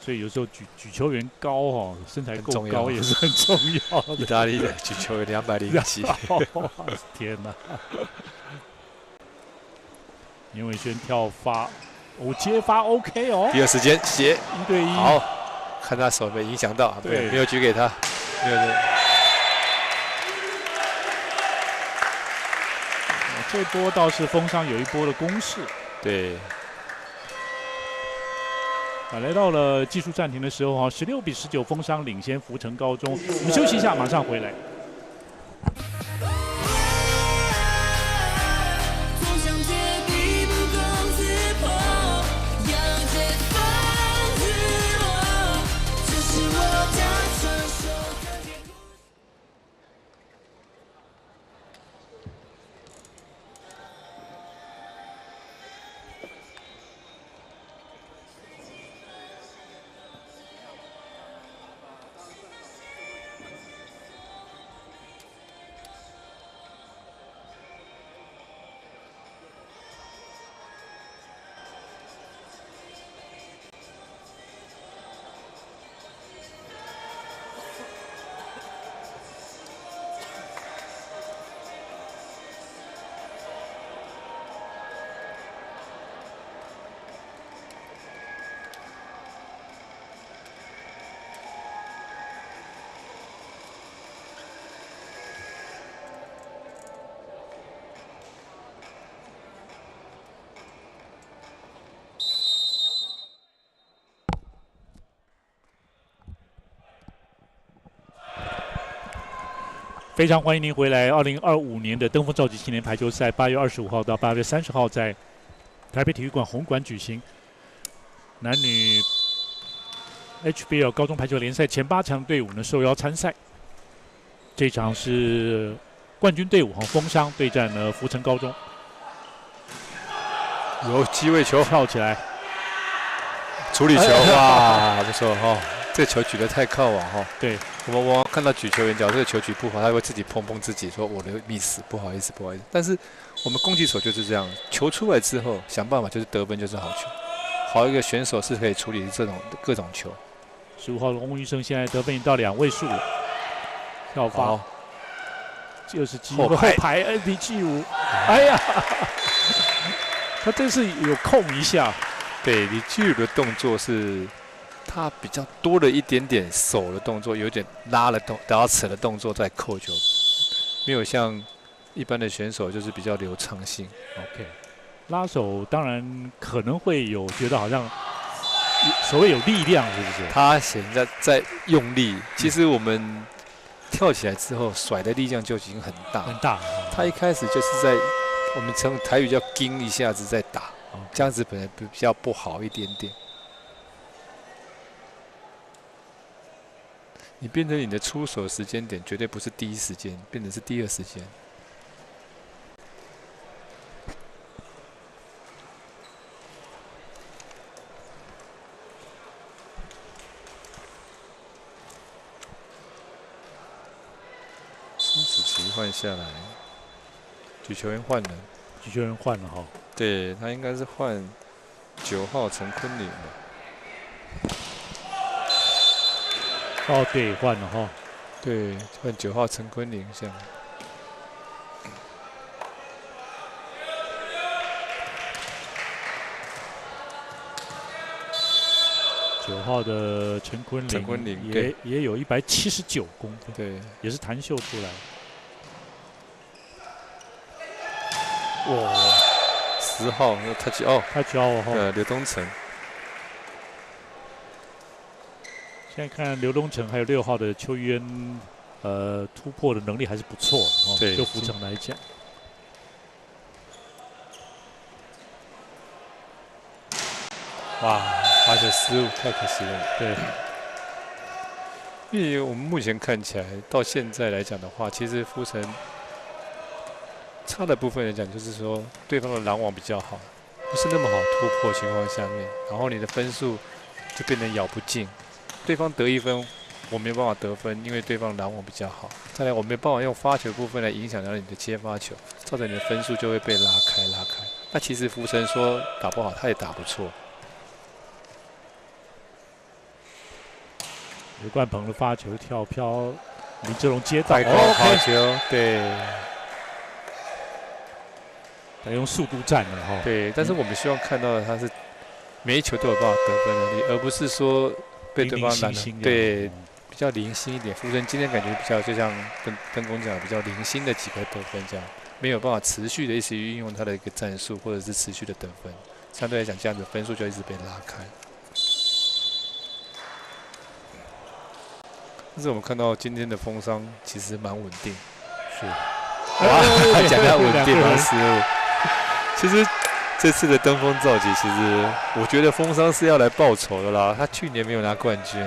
S1: 所以有时候举球员高身材够高也是很重要的。
S2: 意大利的举球员207，
S1: 天哪！严伟轩跳发，接发 OK 哦。
S2: 第二时间斜
S1: 1对1，
S2: 好，看他手没影响到，对，没有举给他，没有。
S1: 这波倒是风商有一波的攻势。
S2: 对。
S1: 来到了技术暂停的时候16比19，风商领先福成高中。我们休息一下，马上回来。非常欢迎您回来。2025年的登峰造极青年排球赛8月25号到8月30号在台北体育馆红馆举行。男女 HBL 高中排球联赛前8强队伍呢受邀参赛。这场是冠军队伍风商对战了福成高中。
S2: 有机会球
S1: 跳起来，
S2: 处理球，哇，不错这球举得太靠网
S1: 对，
S2: 我们往往看到举球员，假如这个球举不好，他会自己碰自己，说我的 miss， 不好意思。但是我们攻击手就是这样，球出来之后想办法就是得分就是好球。好一个选手是可以处理这种各种球。
S1: 15号的翁玉生现在得分已经到2位数了，跳发，就是机会后排 NP75，哎呀，他这是有空一下。
S2: 对，李基宇的动作是。他比较多了一点点手的动作，有点拉了然后扯的动作在扣球，没有像一般的选手就是比较流畅性。
S1: OK， 拉手当然可能会有觉得好像所谓有力量，是不是？
S2: 他现在用力，其实我们跳起来之后甩的力量就已经很大。他一开始就是在我们称台语叫“盯”一下子在打，这样子本来比较不好一点点。你变成你的出手时间点绝对不是第一时间，变成是第二时间。施子琪换下来，举球员换人，
S1: 举球员换了
S2: 对他应该是换9号陈坤霖吧。
S1: 对，换了
S2: 对，换9号陈坤霖像。
S1: 9号的陈坤霖也有179公分，
S2: 对，
S1: 也是弹秀出来。
S2: 哇，10号touch out，刘东成。
S1: 现在看刘东成还有6号的邱渊，突破的能力还是不错
S2: 对，
S1: 就福成来讲。
S2: 哇，发球失误太可惜了。
S1: 对，
S2: 因为我们目前看起来到现在来讲的话，其实福成差的部分来讲，就是说对方的拦网比较好，不是那么好突破情况下面，然后你的分数就变成咬不进，对方得1分，我没有办法得分，因为对方拦网比较好。再来，我没有办法用发球部分来影响到你的接发球，造成你的分数就会被拉开。那其实福成说打不好，他也打不错。
S1: 刘冠鹏的发球跳飘，林志龙接到，
S2: 快攻好球，对。
S1: 他用速度战了哈。
S2: 对，但是我们希望看到的他是每一球都有办法得分能力，而不是说被对方拦了。对，比较零星一点。福成今天感觉比较就像跟工讲比较零星的几个得分这样，没有办法持续的一直运用他的一个战术，或者是持续的得分。相对来讲，这样子分数就一直被拉开。但是我们看到今天的风商其实蛮稳定，
S1: 是。
S2: 哇，讲到稳定蛮失误。其实这次的登峰造极，其实我觉得风商是要来报仇的啦。他去年没有拿冠军，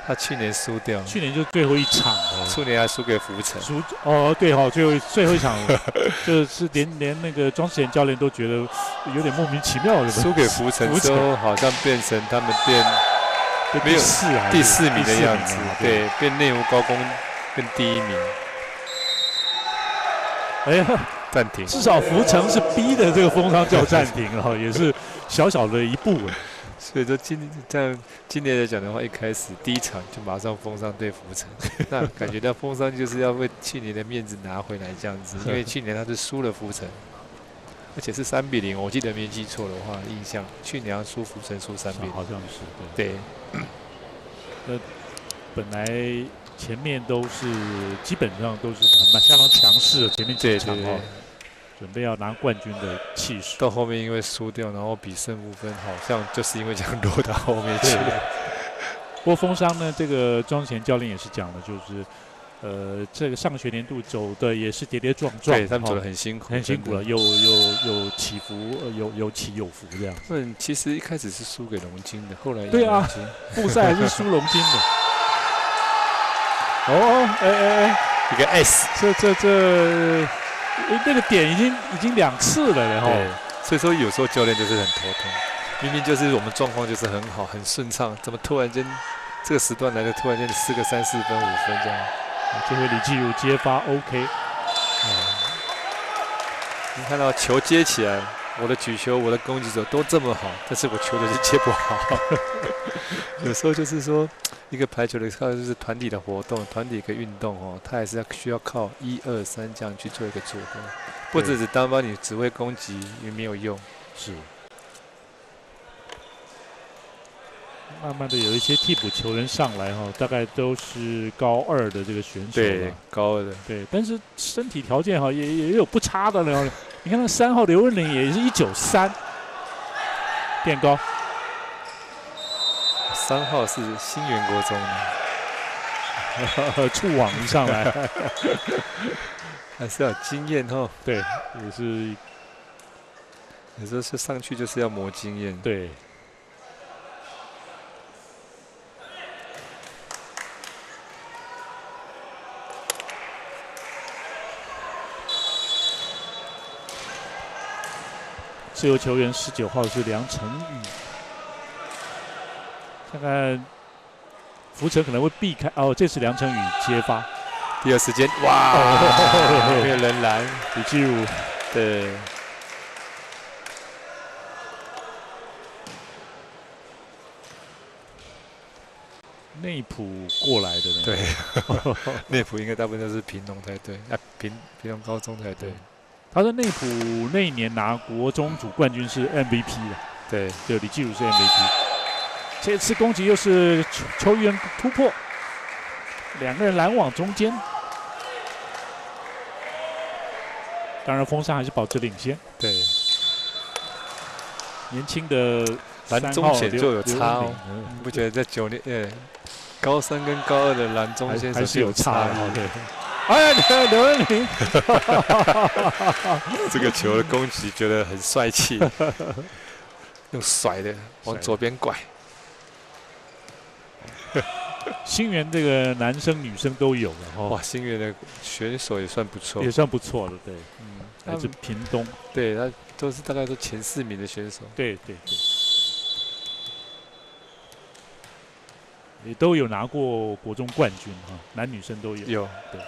S2: 他去年输掉，
S1: 去年就最后一场了，
S2: 去年还输给福成。
S1: 对哈，最后一场就是连那个庄世贤教练都觉得有点莫名其妙的，
S2: 输给福成之后，好像变成他们没有第4名的样子，对，变内湖高工变第1名。
S1: 哎呀，
S2: 暂停。
S1: 至少福成是逼的这个风商叫暂停了，也是小小的一步。
S2: 所以说今年来讲的话，一开始第1场就马上风商对福成，那感觉到风商就是要为去年的面子拿回来这样子，因为去年他是输了福成，而且是3比0，我记得没记错的话，印象去年要输福成输3比0，
S1: 好像是
S2: 对。
S1: 本来前面都是基本上都是相当强势的，前面几场准备要拿冠军的气势，
S2: 到后面因为输掉，然后比胜负分，好像就是因为这样落到后面去了。
S1: 不过风商呢，这个庄贤教练也是讲的，就是这个上学年度走的也是跌跌撞撞，
S2: 对他们走得很辛苦，
S1: 很辛苦了，有起伏，有起有伏这样。
S2: 其实一开始是输给龙津的，后来
S1: 对啊，复赛还是输龙津的。
S2: 一个 S，
S1: 那个点已经2次了，然后，
S2: 所以说有时候教练就是很头痛，明明就是我们状况就是很好很顺畅，怎么突然间这个时段来的突然间4个3、4分、5分这样。
S1: 这回李继儒接发 OK，
S2: 你看到球接起来，我的举球、我的攻击手都这么好，但是我球就是接不好。有时候就是说，一个排球的靠就是团体的活动、团体一个运动哦，它还是需要靠1、2、3这样去做一个组合，不只是单方你只会攻击也没有用。
S1: 是。慢慢的有一些替补球员上来哈，大概都是高2的这个选手，
S2: 对，高2的，
S1: 对，但是身体条件哈也有不差的了。你看那3号刘文麟也是193，变高。
S2: 3号是新源国中
S1: 的，触网一上来，
S2: 还是要经验哈。
S1: 对，也是，
S2: 有时候是上去就是要磨经验。
S1: 对。自由球员19号是梁成宇，看看福成可能会避开这是梁成宇接发，
S2: 第2时间，哇，没有人拦，
S1: 李继儒，
S2: 对，
S1: 内埔过来的呢，
S2: 对，内埔应该大部分都是屏农才对，屏农高中才对。
S1: 他说内埔那一年拿国中组冠军是 MVP 的，
S2: 对，
S1: 李继儒是 MVP。这次攻击又是球员突破，2个人拦网中间，当然风商还是保持领先。
S2: 对，
S1: 年轻的
S2: 拦中线就有差哦，你不觉得在9年高3跟高2的拦中线
S1: 还是有差的？对。
S2: 哎呀，你看刘文麟，这个球的攻击觉得很帅气，用甩的往左边拐。
S1: 新源这个男生女生都有了哈，
S2: 哇，新源的选手也算不错，
S1: 也算不错了，对，
S2: 嗯，
S1: 来自屏东，
S2: 对他都是大概都前4名的选手，
S1: 对对对，也都有拿过国中冠军哈，男女生都有。
S2: 有
S1: 对。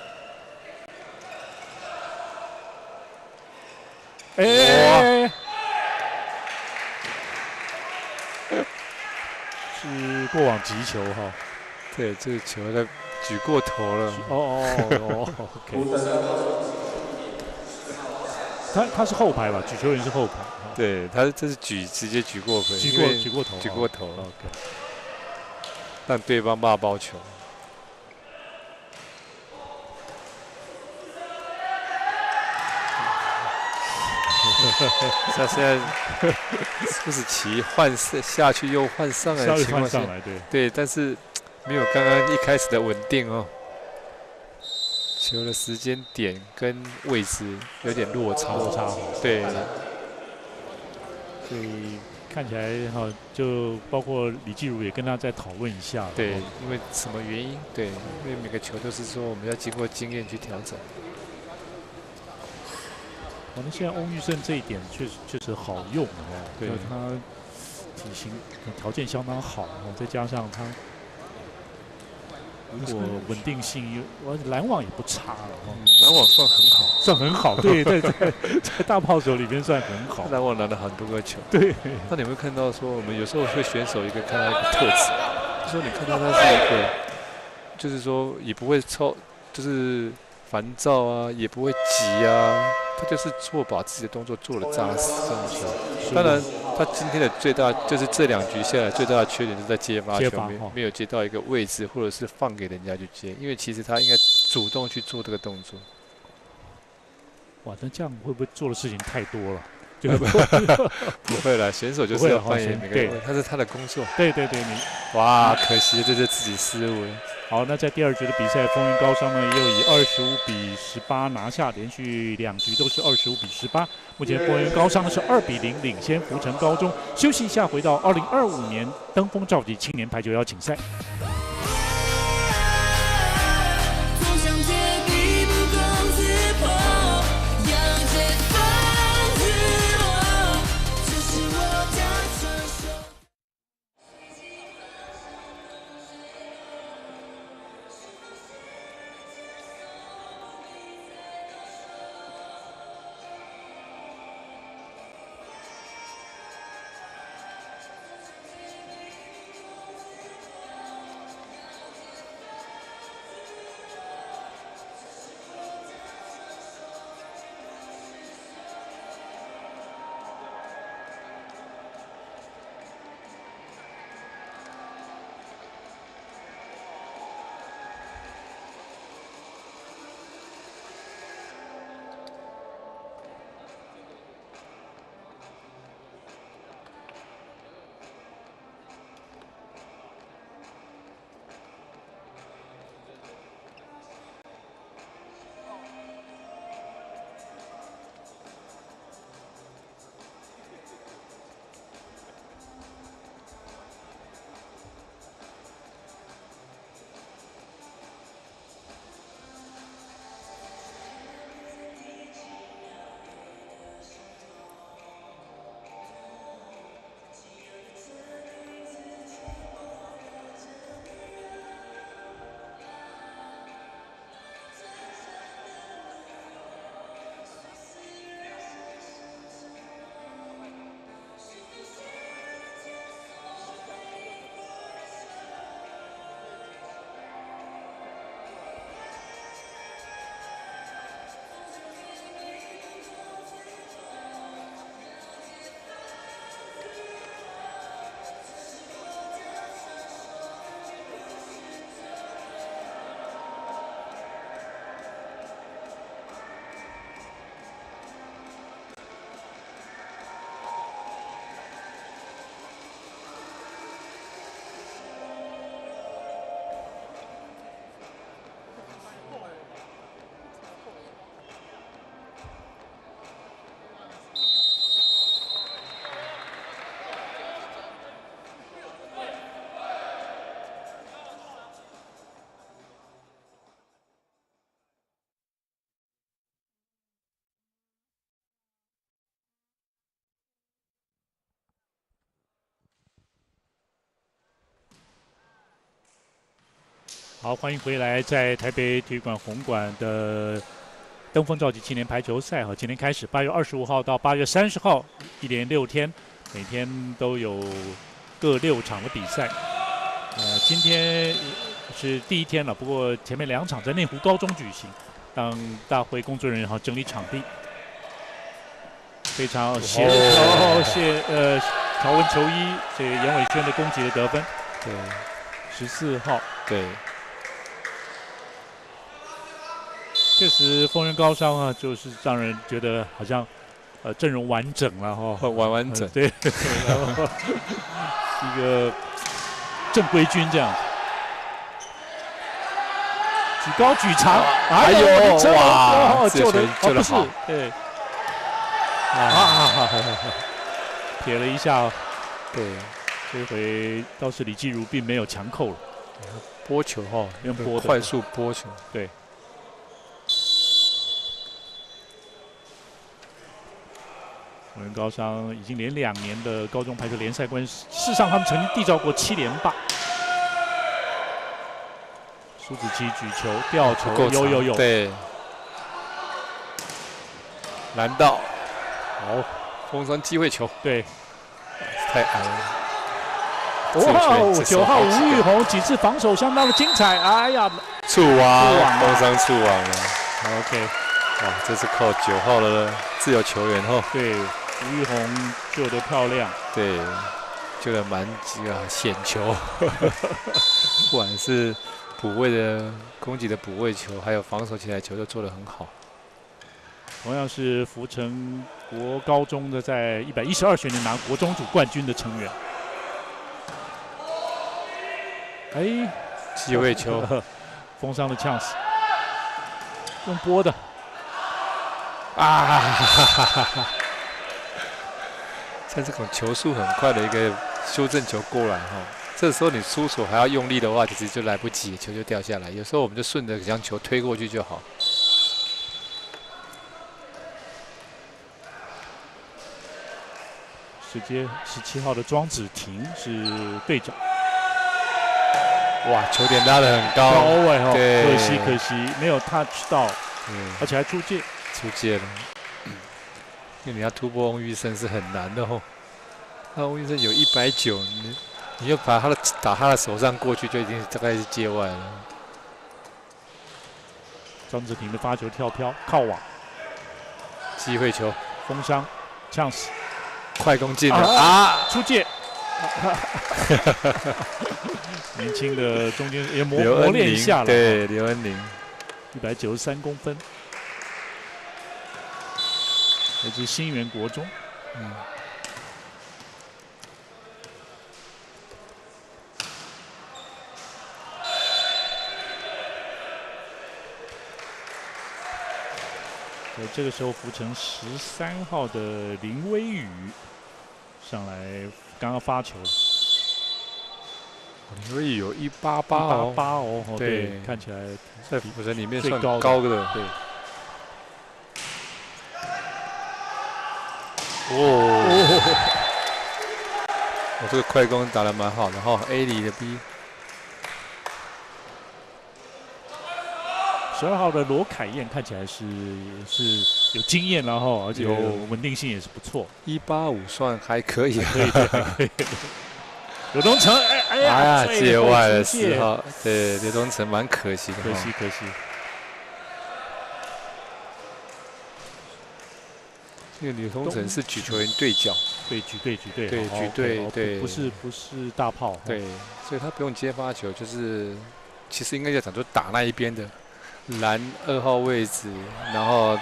S1: 哎，是过往击球哈。
S2: 对，这个球他举过头了。
S1: OK。他是后排吧？举球员是后排。
S2: 对，他这是直接举过头，
S1: 举过头。
S2: 举过头。
S1: OK。
S2: 让对方骂爆球。他现在不是骑换下去又换上来的情况下，对，但是没有刚刚一开始的稳定哦。球的时间点跟位置有点落差，对。
S1: 所以看起来哈，就包括李继儒也跟他再讨论一下。
S2: 对，因为什么原因？对，因为每个球都是说我们要经过经验去调整。
S1: 那现在翁玉胜这一点确实好用哦，对，他体型条件相当好哦，再加上他如果稳定性，拦网也不差了哦，
S2: 拦网算很好，
S1: 算很好，对，在大炮手里面算很好，
S2: 拦网拿了很多个球，
S1: 对。
S2: 那你会看到说，我们有时候会选手看到一个特质，就说你看到他是一个，就是说也不会就是烦躁啊，也不会急啊。他就是把自己的动作做得扎实上去。当然，他今天的最大就是这2局下来最大的缺点是在接发球没有接到一个位置，或者是放给人家去接。因为其实他应该主动去做这个动作。
S1: 哇，那这样会不会做的事情太多了？
S2: 不会啦，选手就是要扮演每个人，他是他的工作。
S1: 对，
S2: 哇，可惜这是自己失误了。
S1: 好，那在第2局的比赛，丰原高商呢又以25比18拿下，连续2局都是25比18。目前丰原高商是2比0领先福成高中。休息一下，回到2025年登峰造极青年排球邀请赛。好，欢迎回来，在台北体育馆红馆的登峰造极青年排球赛今天开始，8月25号到8月30号，一连6天，每天都有各6场的比赛。今天是第1天了，不过前面2场在内湖高中举行，让大会工作人员整理场地。非常斜的球，条纹球衣，这个严伟轩的攻击的得分。对，14号。
S2: 对。
S1: 确实，丰原高商就是让人觉得好像阵容完整了
S2: 完整。
S1: 对，然后一个正规军这样子。举高举长，
S2: 哎呦哇，
S1: 救的
S2: 不是，
S1: 对。撇了一下，
S2: 对，
S1: 这回倒是李继儒并没有强扣了，
S2: 拨球
S1: 用拨
S2: 快速拨球，
S1: 对。丰原高商已经连2年的高中排球联赛冠军，事实上他们曾经缔造过7连霸。苏子琪举球吊球，有，
S2: 对，拦到。
S1: 好，
S2: 丰山机会球，
S1: 对，
S2: 太矮了。
S1: 哇，9号吴玉红几次防守相当的精彩，哎呀，
S2: 触网，丰山触网了。
S1: OK，
S2: 哇，这是靠9号的自由球员
S1: 对，吴玉红救得漂亮，
S2: 对，救得蛮险球，不管是补位的攻击的补位球，还有防守起来球都做得很好。
S1: 同样是福成国高中的，在112学年拿国中组冠军的成员。
S2: 机会球，
S1: 封商的 chance， 用拨的，
S2: 像这种球速很快的一个修正球过来这时候你出手还要用力的话，其实就来不及，球就掉下来。有时候我们就顺着将球推过去就好。
S1: 直接17号的庄子婷是队长。
S2: 哇，球点拉得很高，
S1: 对，可惜没有 touch 到，而且还出界
S2: 了。因为你要突破翁玉生是很难的那翁玉生有190，你就把打他的手上过去，就已经大概是界外了。
S1: 庄子婷的发球跳飘靠网，
S2: 机会球，
S1: 封商 chance。
S2: 快攻进了
S1: 出界，年轻的中间也磨练一下了。
S2: 对，刘恩宁
S1: ，193公分，来自新园国中。这个时候，福成13号的林威宇上来，刚刚发球了。
S2: 林威宇有188
S1: 对，看起来
S2: 在福成里面算高的。对。这个快攻打得蛮好的A 里的 B。
S1: 12号的罗凯燕看起来是有经验了而且稳定性也是不错。
S2: 185算还可以，
S1: 可以。刘东成，
S2: 界外了10号，对，刘东成蛮可惜的，
S1: 可惜。
S2: 这个刘东成是举球员对角，
S1: 举
S2: 对，
S1: 不是大炮，
S2: 对，所以他不用接发球，就是其实应该要讲说打那一边的。拦2号位置，然后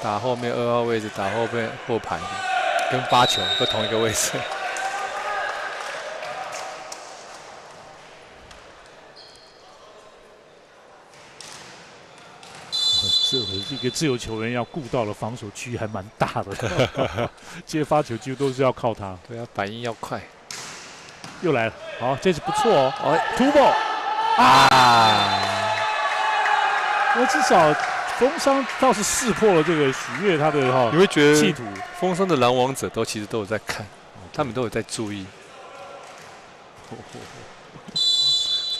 S2: 打后面2号位置，打后排，跟发球都同一个位置。
S1: 这个自由球员要顾到了防守区还蛮大的，接发球几乎都是要靠他。
S2: 对啊，反应要快。
S1: 又来了，好，这次不错突破那至少丰商倒是识破了这个许悦他的
S2: 你会觉得
S1: 企图。
S2: 丰商的拦网者其实都有在看，他们都有在注意。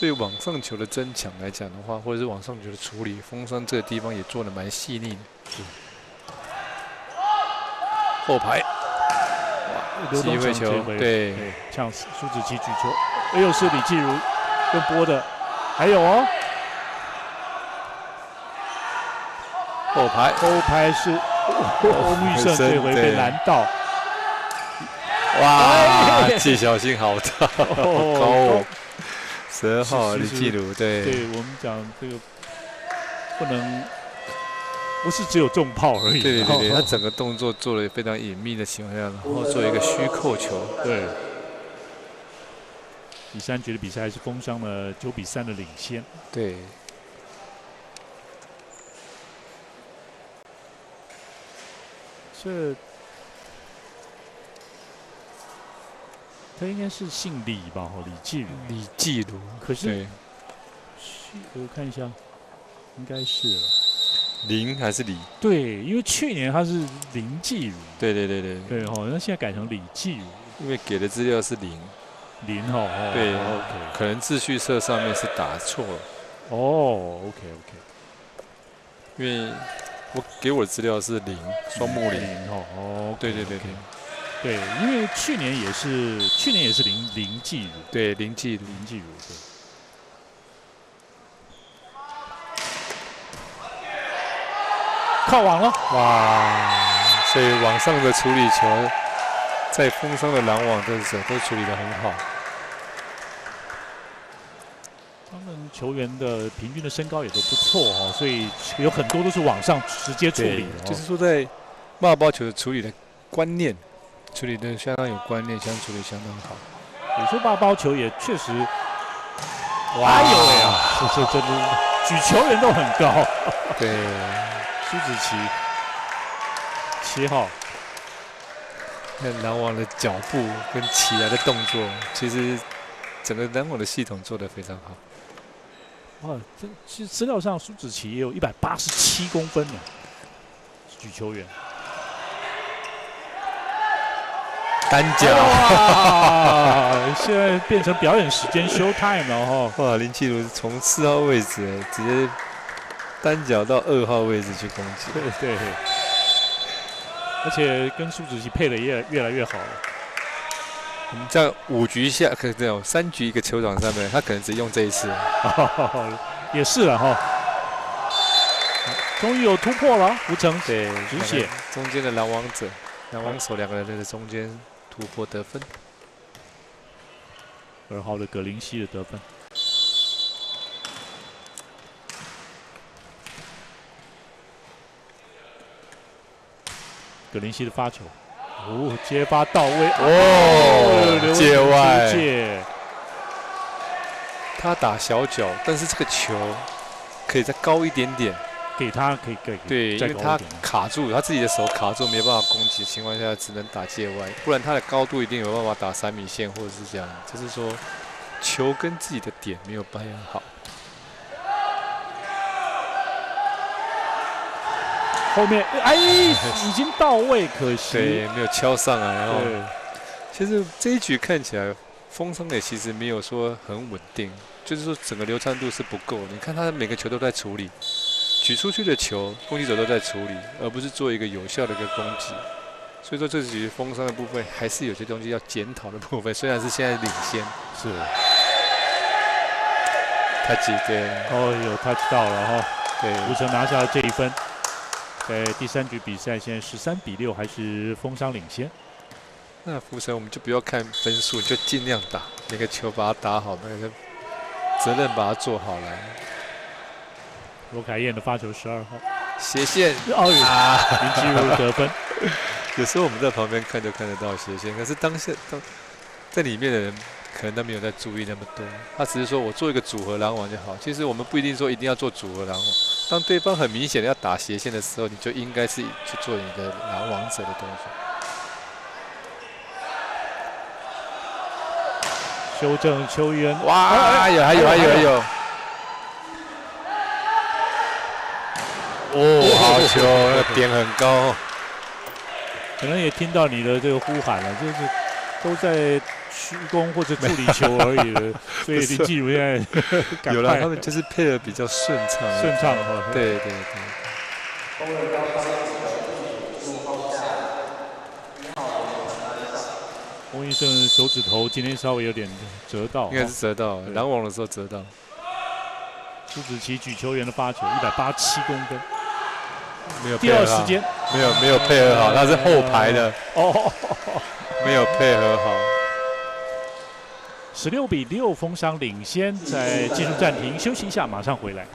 S2: 对网上球的增强来讲的话，或者是网上球的处理，峰山这个地方也做的蛮细腻的。后排，
S1: 流动
S2: 机会球，对，
S1: 像苏子琪举球，又是李继儒用拨的，还有哦，
S2: 后
S1: 排是欧木胜这回被拦到，
S2: 哇，技巧性好大，好高哦。12号李继儒，对，
S1: 我们讲这个不是只有重炮而已。
S2: 对，他整个动作做的非常隐秘的情况下，然后做一个虚扣球。
S1: 对。第3局的比赛是封商了9-3的领先。
S2: 对。
S1: 他应该是姓李吧？李继儒。可是，我看一下，应该是了。
S2: 林还是李？
S1: 对，因为去年他是林继儒。对，那现在改成李继儒，
S2: 因为给的资料是零对，OK， 可能秩序册上面是打错了。
S1: OK，
S2: 因为给我的资料是零，双木林。对，
S1: 因为去年也是林继儒。
S2: 对，林继儒，
S1: 对。靠网了，
S2: 哇！所以网上的处理球，在封商的拦网的时候都处理得很好。
S1: 他们球员的平均的身高也都不错所以有很多都是往上直接处理的。
S2: 就是说在骂包球的处理的观念，处理的相当有观念，处理相当好。
S1: 有时候骂包球也确实，哇呦喂啊！这真的举球员都很高。
S2: 对。
S1: 苏子琪7号，
S2: 看拦网的脚步跟起来的动作，其实整个拦网的系统做得非常好。
S1: 哇，其实资料上苏子琪也有187公分呢，举球员。
S2: 单脚，
S1: 哇！现在变成表演时间 show time 了哈。
S2: 哇，林继儒从4号位置直接单脚到2号位置去攻击，
S1: 对，而且跟苏子琪配的也越来越好了。
S2: 我们这样5局下，可能有3局一个球场上面，他可能只用这一次。
S1: 也是了哈。终于有突破了，吴成
S2: 对
S1: 止血，
S2: 中间的拦网手2个人在中间突破得分。
S1: 2号的葛林希的得分。葛林希的发球，接发到位，
S2: 界外。他打小脚，但是这个球可以再高一点点。
S1: 给他可以
S2: 对，因为他卡住，他自己的手卡住，没有办法攻击的情况下，只能打界外，不然他的高度一定有办法打3米线或者是这样。就是说，球跟自己的点没有扮演好。
S1: 后面已经到位，可惜
S2: 对，没有敲上来。对，其实这一局看起来封商也其实没有说很稳定，就是说整个流畅度是不够。你看他每个球都在处理，举出去的球攻击者都在处理，而不是做一个有效的一个攻击。所以说这局封商的部分还是有些东西要检讨的部分，虽然是现在领先。
S1: 是。
S2: touch 对。
S1: 有 touch 到了哈。
S2: 对，
S1: 吴成拿下了这一分。在第3局比赛，现在13-6，还是封商领先。
S2: 那福成我们就不要看分数，就尽量打，每个球把它打好，那个责任把它做好来。
S1: 罗凯燕的发球12号，
S2: 斜线
S1: 林继儒得分。
S2: 有时候我们在旁边看就看得到斜线，可是当在里面的人可能他没有在注意那么多，他只是说我做一个组合拦网就好。其实我们不一定说一定要做组合拦网。当对方很明显的要打斜线的时候，你就应该是去做你的拦网者的动作。
S1: 修正球员，
S2: 哇，还有，好球，点很高。
S1: 可能也听到你的这个呼喊了，就是都在鞠躬或者处理球而已了，所以林继儒现在赶
S2: 有了，
S1: 快
S2: 他们就是配合比较顺畅，
S1: 顺畅哈。
S2: 对对对。
S1: 翁医生手指头今天稍微有点折到，
S2: 应该是折到，拦网的时候折到。
S1: 朱子琪举球员的发球187公分，
S2: 没有
S1: 第二时间
S2: 没有配合好，他是后排的
S1: 哦，
S2: 没有配合好。
S1: 16-6，风商领先，在技术暂停休息一下，马上回来。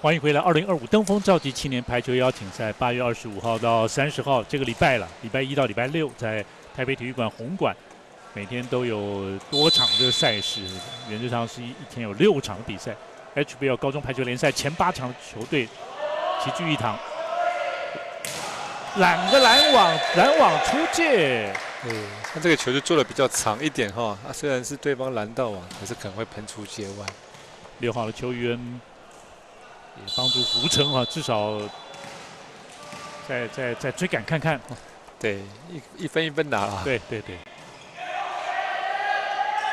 S1: 欢迎回来！2025登峰召集青年排球邀请赛，8月25号到30号这个礼拜了，礼拜1到礼拜6在台北体育馆红馆，每天都有多场的赛事，原则上是一天有6场比赛。HBL 高中排球联赛前8强的球队齐聚一堂，揽个拦网出界。
S2: 像这个球就做的比较长一点哈，虽然是对方拦到网，可是可能会喷出界外。
S1: 6号的球员也帮助福成啊，至少再追赶看看。
S2: 对，一分一分拿啊。
S1: 对对对。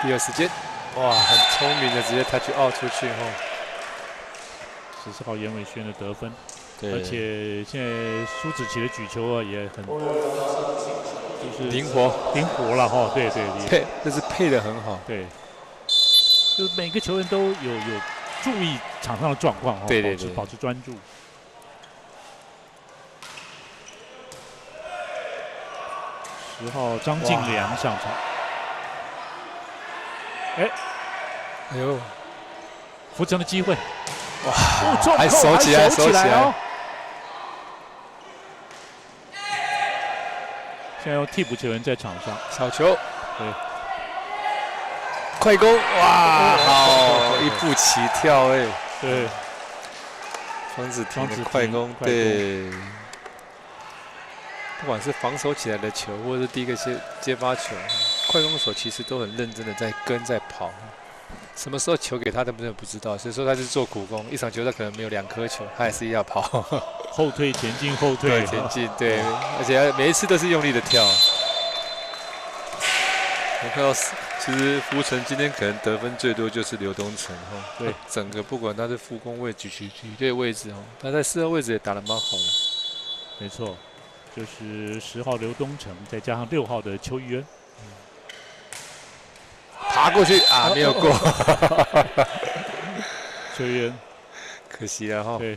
S2: 第二时间，哇，很聪明的直接 touch out 出去哈。
S1: 14号严伟轩的得分，
S2: 对，
S1: 而且现在苏子琪的举球啊也很就是
S2: 灵活
S1: 了哈。对对，
S2: 配这是配的很好。
S1: 对，就是每个球员都有注意场上的状况哈，
S2: 对，
S1: 保持专注。10号张敬良上场，哎呦，福成的机会，
S2: 哇，
S1: 还手起来哦！现在有替补球员在场上，
S2: 小球，
S1: 对，
S2: 快攻，哇，好，一步起跳哎，
S1: 对，
S2: 方子婷的快攻，对，不管是防守起来的球，或者是第一个接发球，快攻手其实都很认真的在跟在跑。什么时候球给他，他们不知道，所以说他是做苦工。一场球他可能没有2颗球，他还是要跑，
S1: 后退前进，后退
S2: 对前进，对，而且每一次都是用力的跳。我看到，其实福成今天可能得分最多就是刘东成哈，对，整个不管他是副攻位、举队位置哦，他在4号位置也打得蛮好的。
S1: 没错，就是10号刘东成，再加上6号的邱玉恩。
S2: 爬过去啊，没有过。
S1: 邱玉恩，
S2: 可惜了哈。
S1: 对。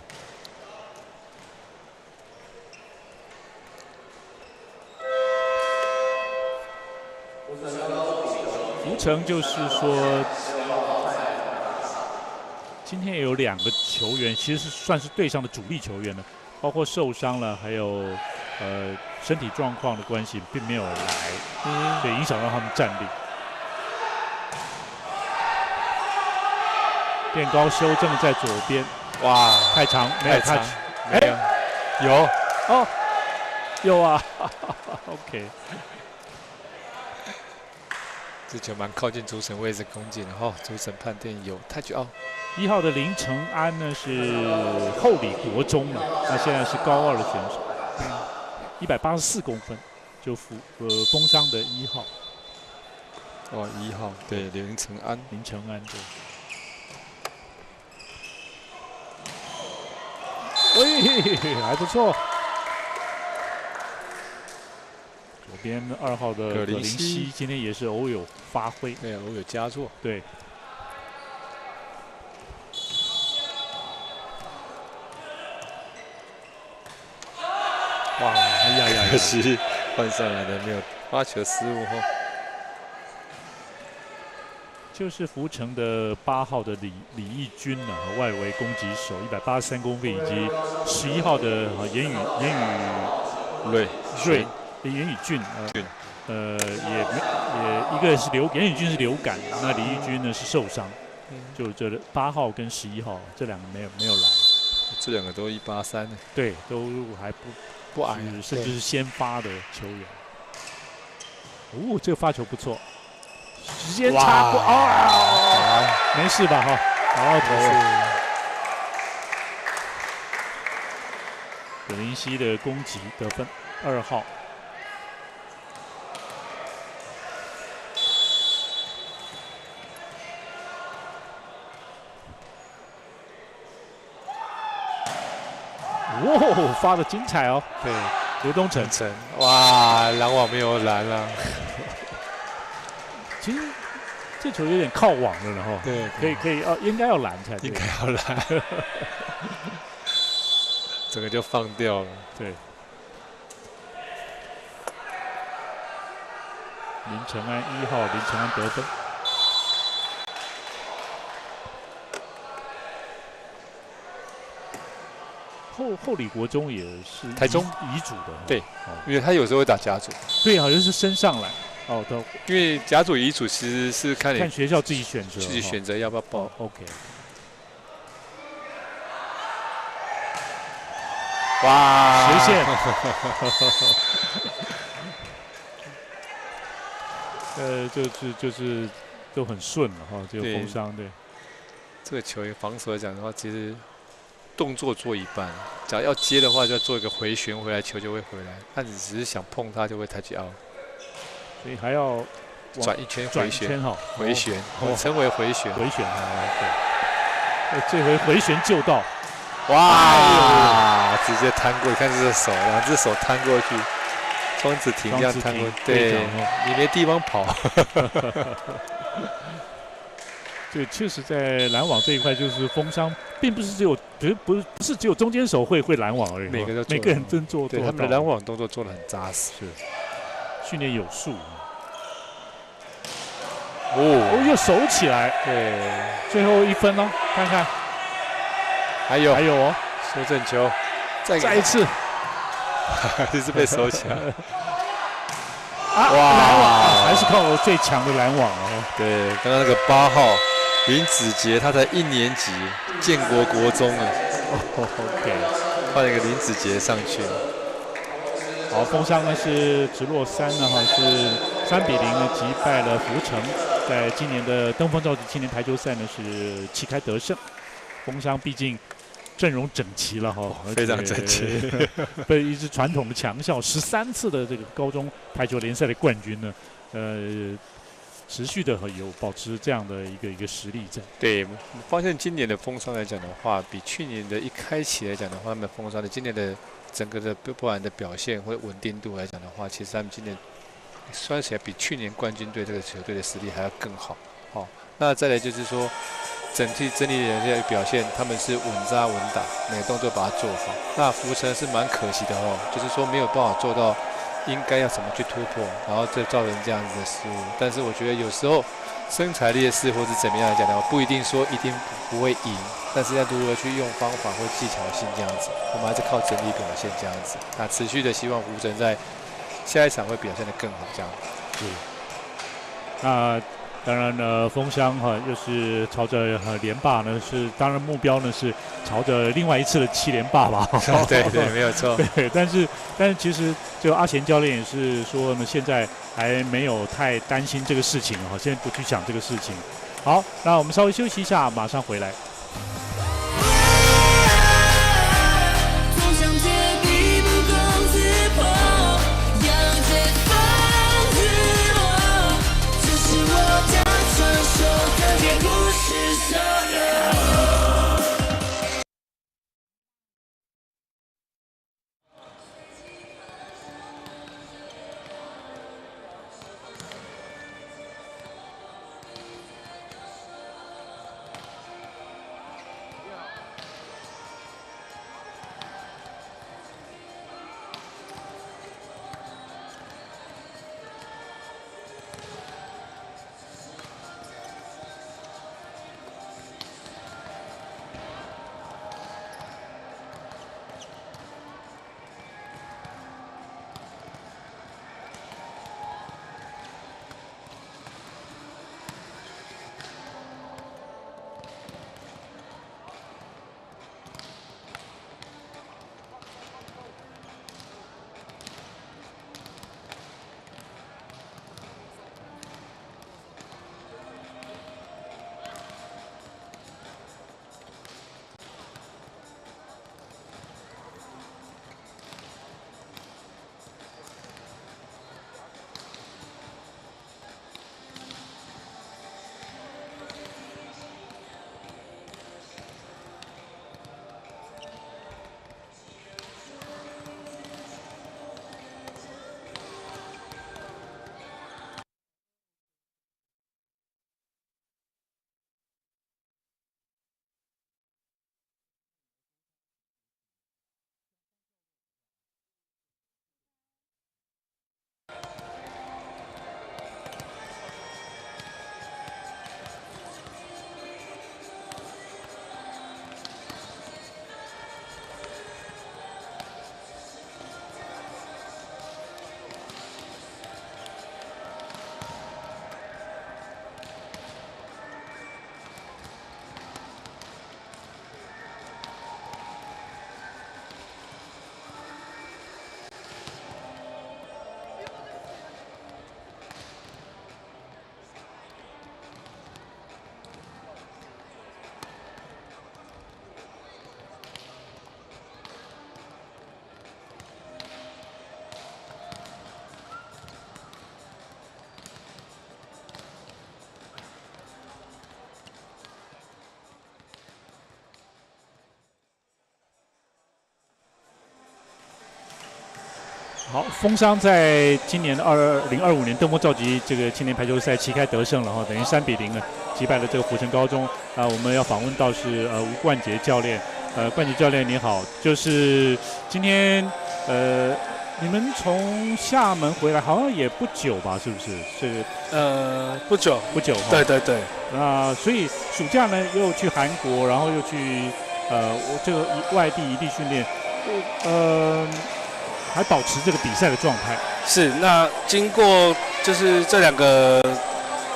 S1: 福成就是说，今天也有2个球员，其实是算是队上的主力球员了，包括受伤了，还有身体状况的关系，并没有来，所以影响到他们战力。垫高修正在左边，
S2: 哇，
S1: 太长，没有 touch，
S2: 没有，有
S1: 哦，有啊，OK。
S2: 这球蛮靠近主审位置攻进的哈，主审判定有 touch out。
S1: 1号的林承安呢是后里国中了，他现在是高2的选手，184公分，就风商的1号。
S2: 哦，1号，对，林承安，
S1: 对。还不错。左边2号的葛林西今天也是偶有发挥，
S2: 对，偶有佳作。
S1: 对。
S2: 哇，
S1: 哎呀，
S2: 可惜换上来的没有发球失误后。
S1: 就是福城的8号的李义军啊，外围攻击手，183公分，以及11号的严宇俊也一个是严宇俊是流感，那李义军呢是受伤，就这8号跟11号这2个没有来，
S2: 这2个都183呢，
S1: 对，都还不矮，甚至是先发的球员。哦，这个发球不错。时间差不没事吧哈，好投。葛林西的攻击得分，2号。哇，发的精彩哦！
S2: 对，
S1: 刘东成，
S2: 哇，拦网没有拦了。
S1: 其实这球有点靠网了，然后
S2: 对，
S1: 可以应该要拦才对，
S2: 应该要拦，整个就放掉了。
S1: 对，林承安1号，林承安得分。后里国中也是
S2: 台中
S1: 乙组的，
S2: 对，因为他有时候会打甲组，
S1: 对，好像是升上来。哦，对，
S2: 因为甲组、乙组其实是看
S1: 学校自己选择，
S2: 要不要报。
S1: OK。
S2: 哇，
S1: 实现。就是都很顺了哈，这个封伤对。
S2: 这个球员防守来讲的话，其实动作做一半，只要接的话，就要做一个回旋回来，球就会回来。但你只是想碰它，就会 touch out。所
S1: 以还要
S2: 转一圈回旋，回旋，我们称为回旋。
S1: 回旋对，这回回旋救到，
S2: 哇！直接摊过，你看这只手，2只手摊过去，双子亭这样摊过，对，你没地方跑。
S1: 对，确实在拦网这一块，就是封伤，并不是只有，不是只有中间手会拦网而已，每个人真做到，
S2: 对，他们的拦网动作做得很扎实，
S1: 是训练有素。哦，又守起来，
S2: 对，
S1: 最后1分哦，看看，还有哦，
S2: 修正球，
S1: 再一次，
S2: 这是被守起来。
S1: 拦网还是靠最强的拦网哦。
S2: 对，刚刚那个8号林子杰，他才1年级，建国国中啊。
S1: OK，
S2: 换了一个林子杰上去。
S1: 好，封伤呢是直落3呢哈，是3-0呢击败了福城，在今年的登峰造极青年排球赛呢是旗开得胜。封伤毕竟阵容整齐了哈，
S2: 非常整齐，
S1: 被一支传统的强校13次的这个高中排球联赛的冠军呢，持续的有保持这样的一个实力在。
S2: 对，我发现今年的封伤来讲的话，比去年的一开启来讲的话，他们封伤的今年的整个的不管的表现或稳定度来讲的话，其实他们今年算起来比去年冠军队这个球队的实力还要更好。好，那再来就是说，整体的这些表现，他们是稳扎稳打，每个动作把它做好。那福城是蛮可惜的哦，就是说没有办法做到应该要怎么去突破，然后这造成这样子的失误。但是我觉得有时候身材劣势或是怎么样来讲的话，不一定说一定不会赢，但是要如何去用方法或技巧性这样子，我们还是靠整体表现这样子。那持续的希望福城在下一场会表现得更好这样。
S1: 那当然呢，封箱哈又是朝着连霸呢，是当然目标呢是朝着另外一次的7连霸吧。
S2: 对，没有错。
S1: 对，但是其实就阿贤教练也是说呢，现在还没有太担心这个事情哈，现在不去想这个事情。好，那我们稍微休息一下，马上回来。好，丰商在今年2025年登峰召集这个青年排球赛旗开得胜了哈，等于3-0呢击败了这个府城高中。我们要访问到是吴冠杰教练，冠杰教练你好，就是今天你们从厦门回来好像也不久吧？是不是？是
S3: 不久。对对对。
S1: 所以暑假呢又去韩国，然后又去这个外地异地训练，还保持这个比赛的状态。
S3: 是，那经过就是这2个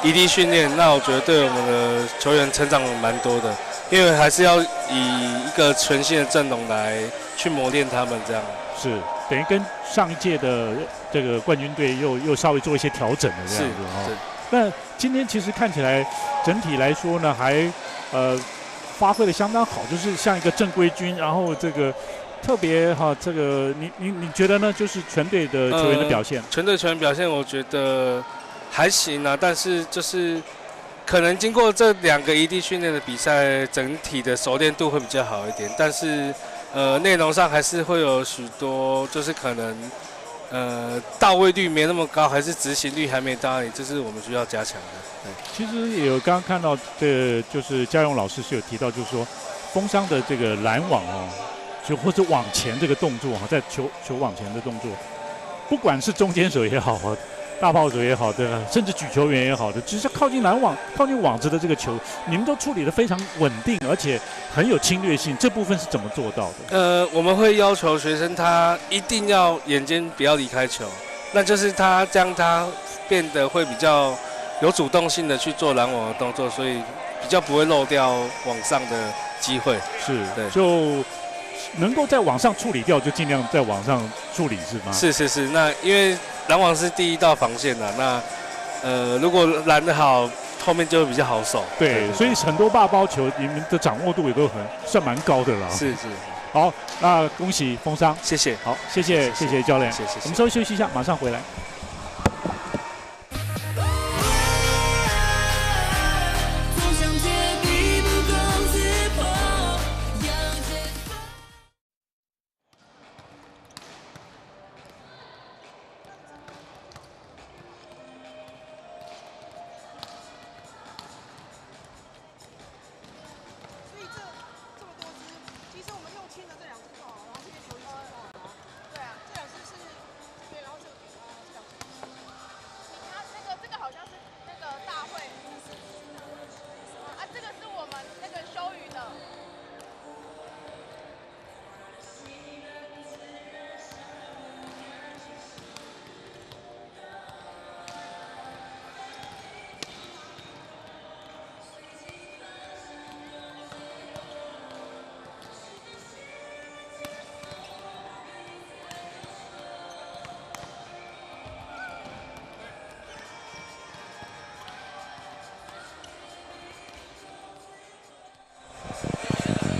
S3: 异地训练，那我觉得对我们的球员成长蛮多的，因为还是要以一个全新的阵容来去磨练他们，这样。
S1: 是，等于跟上一届的这个冠军队又稍微做一些调整了这样子哈。那今天其实看起来整体来说呢，还发挥的相当好，就是像一个正规军，然后这个。特别哈，这个你觉得呢？就是全队的球员的表现，
S3: 全队球员表现，我觉得还行啊。但是就是可能经过这2个异地训练的比赛，整体的熟练度会比较好一点。但是内容上还是会有许多，就是可能到位率没那么高，还是执行率还没到，这是我们需要加强的。
S1: 其实也有刚刚看到，就是嘉勇老师是有提到，就是说丰商的这个拦网哦。就或者往前这个动作哈，在球往前的动作，不管是中间手也好，大炮手也好的，甚至举球员也好的，只是靠近拦网、靠近网子的这个球，你们都处理得非常稳定，而且很有侵略性。这部分是怎么做到的？
S3: 我们会要求学生他一定要眼睛不要离开球，那就是他将他变得会比较有主动性的去做拦网的动作，所以比较不会漏掉网上的机会。
S1: 是，
S3: 对，
S1: 就。能够在网上处理掉，就尽量在网上处理，是吗？
S3: 是。那因为拦网是第一道防线呐，那如果拦得好，后面就会比较好守。
S1: 对，所以很多大包球，你们的掌握度也都算蛮高的了。
S3: 是。
S1: 好，那恭喜丰商，
S3: 谢谢。
S1: 好，谢谢教练，
S3: 谢谢。
S1: 我们稍微休息一下，马上回来。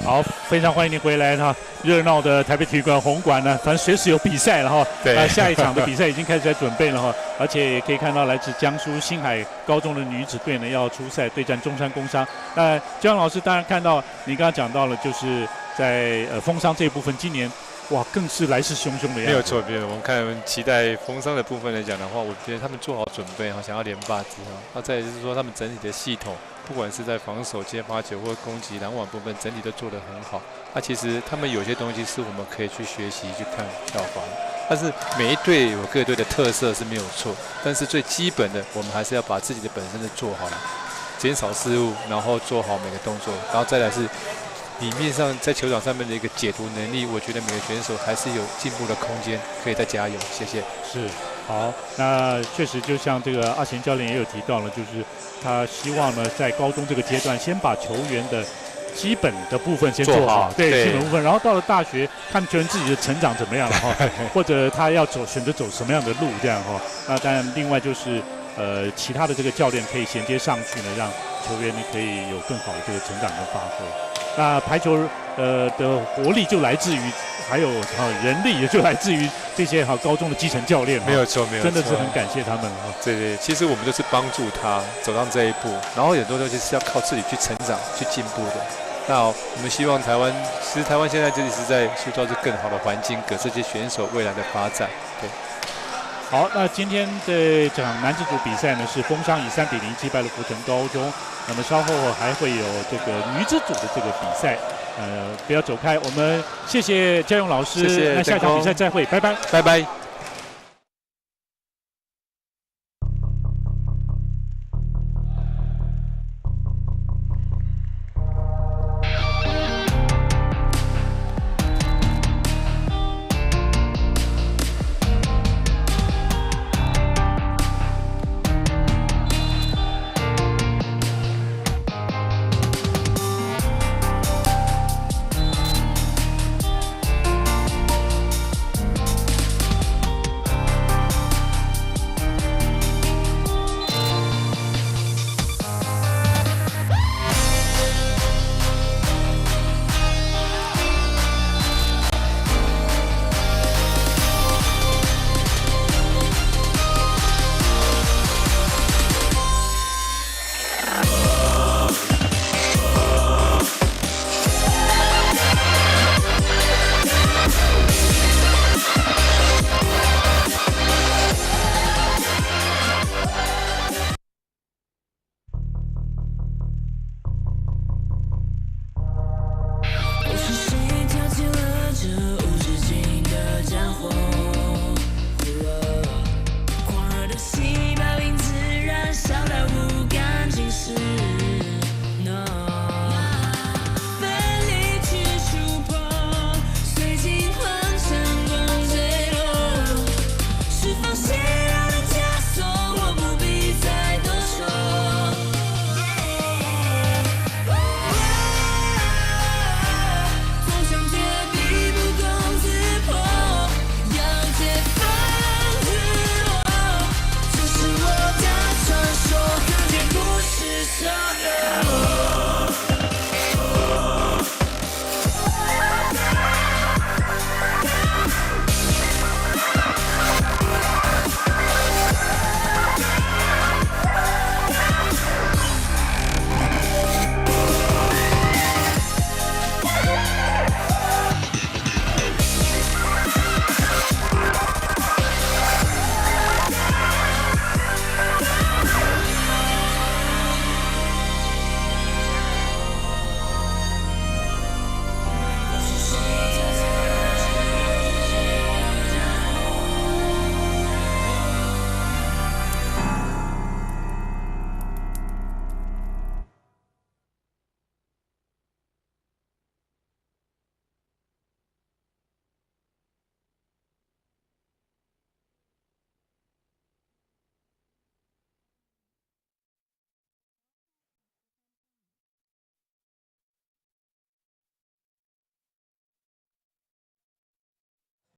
S1: 好，非常欢迎您回来哈！热闹的台北体育馆红馆呢，反正随时有比赛了哈。
S2: 对。
S1: 下一场的比赛已经开始在准备了哈，而且也可以看到来自江苏星海高中的女子队呢要出赛对战中山工商。姜老师当然看到你刚刚讲到了，就是在丰商这一部分，今年哇更是来势汹汹的样子。
S2: 没有错，我们看期待丰商的部分来讲的话，我觉得他们做好准备哈，想要连霸之后，那再来就是说他们整体的系统。不管是在防守、接发球或攻击、拦网部分，整体都做得很好。那其实他们有些东西是我们可以去学习、去看、效仿。但是每一队有各队的特色是没有错，但是最基本的，我们还是要把自己的本身的做好了，减少失误，然后做好每个动作，然后再来是里面上在球场上面的一个解读能力。我觉得每个选手还是有进步的空间，可以再加油。谢谢。
S1: 是。好，那确实就像这个阿贤教练也有提到了，就是他希望呢在高中这个阶段先把球员的基本的部分先做好，对基本部分，然后到了大学看球员自己的成长怎么样了哈，或者他要选择走什么样的路这样哈。那当然另外就是其他的这个教练可以衔接上去呢，让球员呢可以有更好的这个成长跟发挥。那排球的活力就来自于，还有人力也就来自于这些高中的基层教练。
S2: 没有错，
S1: 真的是很感谢他们哈。
S2: 对，其实我们都是帮助他走上这一步，然后很多东西是要靠自己去成长、去进步的。那我们希望其实台湾现在这里是在塑造出更好的环境给这些选手未来的发展。对。
S1: 好，那今天这场男子组比赛呢，是丰商以3-0击败了福成高中。那么稍后还会有这个女子组的这个比赛，不要走开。我们谢谢嘉勇老师，
S2: 谢谢。
S1: 那下场比赛再会，拜拜，
S2: 拜拜。